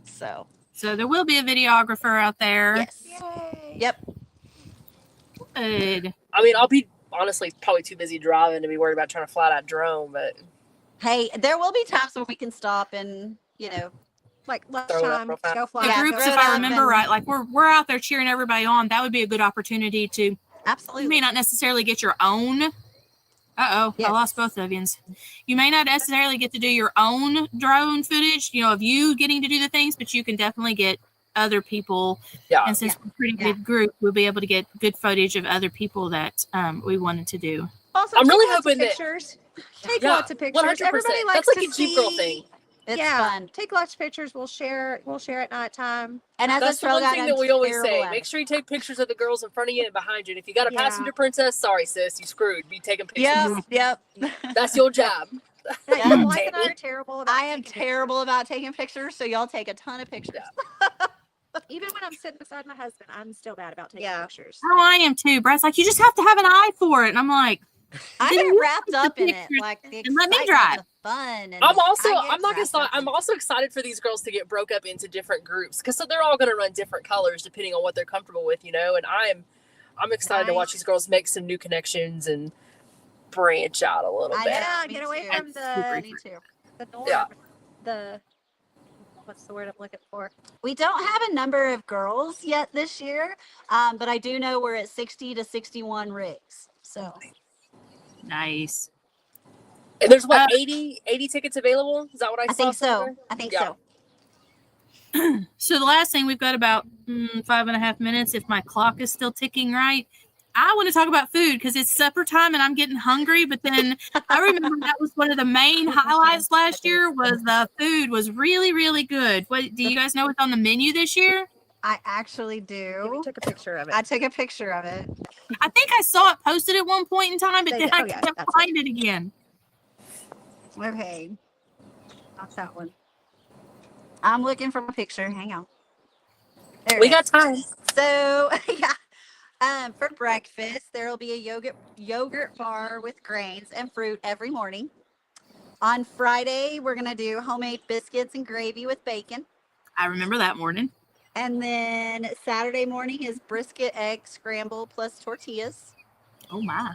So there will be a videographer out there. Yes. Yay. Yep. Good. I mean, I'll be honestly probably too busy driving to be worried about trying to fly that drone, but hey, there will be times when we can stop and, like lunchtime, go fly. The groups, if I remember right, like we're out there cheering everybody on. That would be a good opportunity to. Absolutely. You may not necessarily get your own. I lost both of you. You may not necessarily get to do your own drone footage, of you getting to do the things, but you can definitely get other people. Yeah. And since we're a pretty good group, we'll be able to get good footage of other people that we wanted to do. Also, I'm really hoping that take lots of pictures. 100%. Everybody likes That's like to a Jeep girl thing. It's fun. Take lots of pictures. We'll share at nighttime. And as that's a trail the one thing that we always say. At make sure you take pictures of the girls in front of you and behind you. And if you got a passenger princess, sorry sis, you screwed. Be taking pictures. Yep. That's your job. Blake and I are terrible about I am terrible about taking pictures, so y'all take a ton of pictures. Even when I'm sitting beside my husband, I'm still bad about taking pictures. Oh, I am too. Brad's like, you just have to have an eye for it. And I'm like, I get wrapped up in it, like the let me drive. Fun. And I'm not gonna lie. I'm also excited for these girls to get broke up into different groups because they're all gonna run different colors depending on what they're comfortable with, And I'm excited to watch these girls make some new connections and branch out a little bit. Yeah, get away from the norm. What's the word I'm looking for? We don't have a number of girls yet this year, but I do know we're at 60 to 61 rigs. So nice. And there's 80 tickets available? Is that what I saw? I think so. So the last thing, we've got about 5.5 minutes, if my clock is still ticking right. I want to talk about food because it's supper time and I'm getting hungry. But then I remember that was one of the main highlights last year was the food was really, really good. What do you guys know what's on the menu this year? I actually Yeah, do. we took a picture of it. I took a picture of it. I think I saw it posted at one point in time, but They then did. I Oh, yeah, can't that's find it again. Okay. Not that one. I'm looking for a picture. Hang on. There We it got is. time. So, yeah. For breakfast, there will be a yogurt bar with grains and fruit every morning. On Friday, we're going to do homemade biscuits and gravy with bacon. I remember that morning. And then Saturday morning is brisket, egg scramble plus tortillas. Oh my.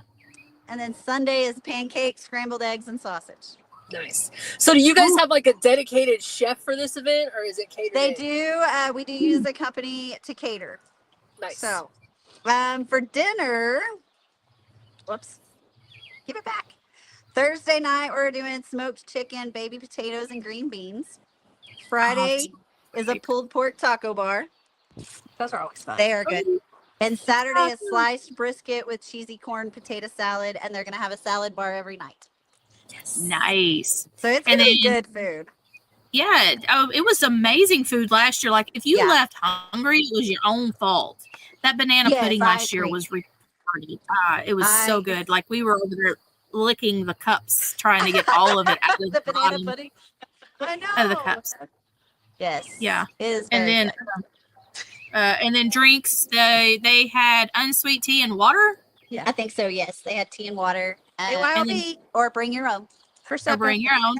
And then Sunday is pancakes, scrambled eggs, and sausage. Nice. So do you guys have like a dedicated chef for this event, or is it catered? They in? do. We do use a company to cater. Nice. So, for dinner, whoops, give it back. Thursday night, we're doing smoked chicken, baby potatoes, and green beans. Friday is a pulled pork taco bar. Those are always fun. They are good. And Saturday is sliced brisket with cheesy corn potato salad, and they're going to have a salad bar every night. Nice. So it's going to be good food. Yeah, it was amazing food last year. Like if you Yeah. left hungry, it was your own fault. That banana Yes, pudding I last year agree. was retarded. It was so good. Like we were over there licking the cups, trying to get all of it out of The the banana bottom pudding. I know. of the cups. Yes. Yeah. It is And very then, good. and then drinks. They had unsweet tea and water. Yeah. I think so, yes. They had tea and water. BYOB. Or bring your own. For Or supper. bring your own.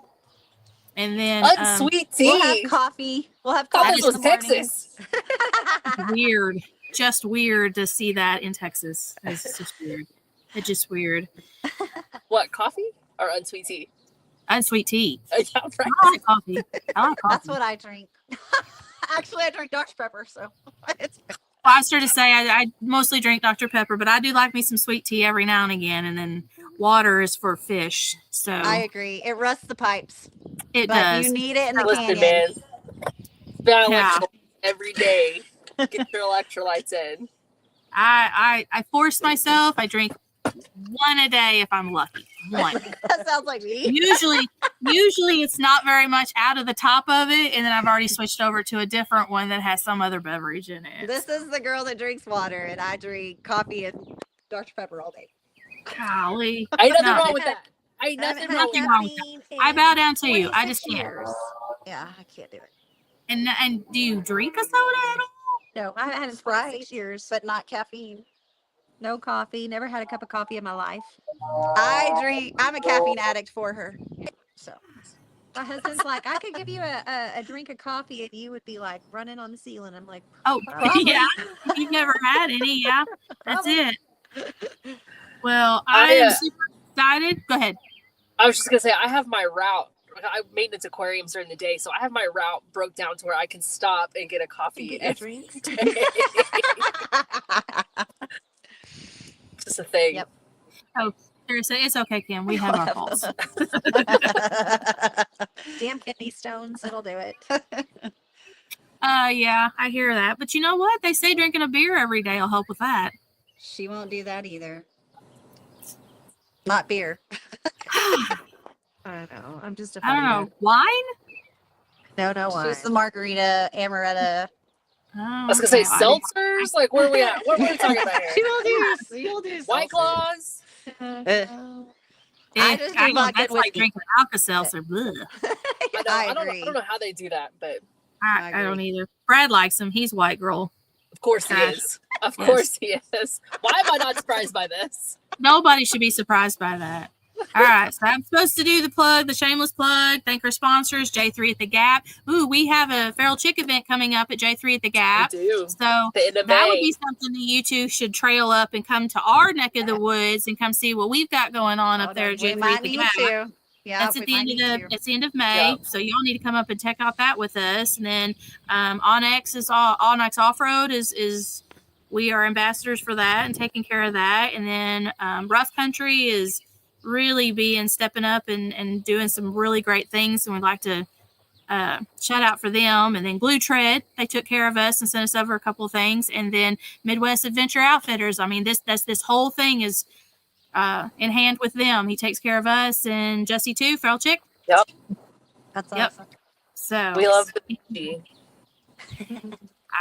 And then Unsweet tea. We'll have coffee. We'll have Thought coffee this in was the morning. Texas. weird, just weird to see that in Texas. It's just weird. It's just weird. What, coffee or unsweet tea? Unsweet tea. Yeah, right. I like coffee. I like coffee. That's what I drink. Actually, I drink Dr. Pepper, so it's Well, I started to say I mostly drink Dr. Pepper, but I do like me some sweet tea every now and again. And then water is for fish. So I agree. It rusts the pipes, it but does. you need it in the Listen, canyon. man. Got Yeah. electrolytes every day. Get your electrolytes in. I force myself. I drink one a day if I'm lucky. One. That sounds like me. Usually it's not very much out of the top of it, and then I've already switched over to a different one that has some other beverage in it. This is the girl that drinks water, and I drink coffee and Dr. Pepper all day. Golly. Ain't nothing No. wrong with that. Ain't nothing wrong with nothing that. wrong with that. I bow down to you. I just can't. Yeah, I can't do it. And do you drink a soda at all? No, I had it for Sprite. 6 years. But not caffeine. No coffee. Never had a cup of coffee in my life. I'm a caffeine addict for her. So My husband's like, I could give you a drink of coffee and you would be like running on the ceiling. I'm like, Oh, Probably. yeah. You've never had any. Yeah, that's it. Well, I, I am super excited. Go ahead. I was just gonna say I have my route. I maintenance aquariums during the day, so I have my route broke down to where I can stop and get a coffee get your every drinks. day. Just a thing. Yep. Seriously, it's okay, Kim. We have our faults. Damn kidney stones. It'll do it. Yeah, I hear that. But you know what? They say drinking a beer every day will help with that. She won't do that either. Not beer. I don't know. I'm just a I don't funny know. Wine? No, no wine. She's the margarita, amaretto. Oh, I was gonna say okay. seltzers. Like where are we at? What are we talking about She here? will do. White claws. I just do know, vodka that's and like whiskey. drinking Alka-Seltzer. Bleh. I agree. don't know how they do that, but I I don't agree. either. Brad likes him. He's white girl. of course he Gosh. is. Of Yes. course he is. Why am I not surprised by this? Nobody should be surprised by that. All right, so I'm supposed to do the shameless plug. Thank our sponsors, J3 at the Gap. Ooh, we have a feral chick event coming up at J3 at the I Gap. do. So The end of that would May. be something that you two should trail up and come to our neck of the woods and come see what we've got going on up there at We J3 might at the need Gap. to. Yeah, That's at the end of it's the end of May. Yep. So y'all need to come up and check out that with us. And then Onyx Off Road is we are ambassadors for that and taking care of that. And then Rough Country is really stepping up and doing some really great things. And we'd like to shout out for them. And then Glue Tread, they took care of us and sent us over a couple of things. And then Midwest Adventure Outfitters. I mean, this whole thing is in hand with them. He takes care of us, and Jessie too, Feral Chick. Yep. That's Yep. awesome. So We love the PG.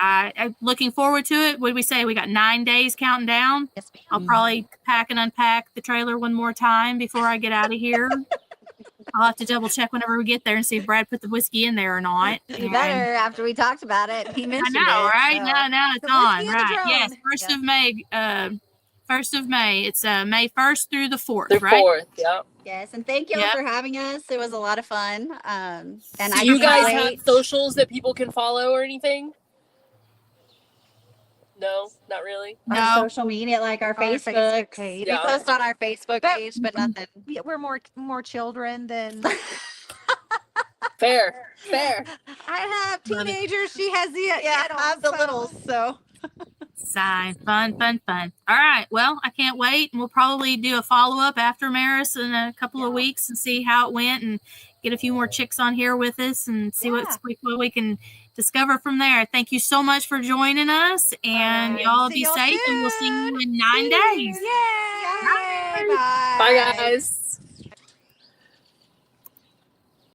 I'm looking forward to it. What did we say? We got 9 days counting down. Yes, ma'am. I'll probably pack and unpack the trailer one more time before I get out of here. I'll have to double check whenever we get there and see if Brad put the whiskey in there or not. You And better after we talked about it. He I mentioned know, it. right? so- Now it's The on, whiskey and the right? drone. Yes, 1st of May. 1st of May. It's May 1st through the 4th, The right? 4th, yep. Yes, and thank y'all Yep. for having us. It was a lot of fun. And Do I you can't guys wait. have socials that people can follow or anything? No, not really. Our No. social media, like our Our Facebook. Facebook page. We Yeah. post on our Facebook But- page, but nothing. We're more children than Fair. I have Love it. teenagers. She has the Yeah, I have the so- littles, so. Sign. Fun. All right. Well, I can't wait. And we'll probably do a follow-up after Merus in a couple of weeks and see how it went and get a few more chicks on here with us and see what we can discover from there. Thank you so much for joining us, and right. y'all See be y'all safe, and we'll see you soon. in 9 days. Yay! Bye. Bye. Bye, guys.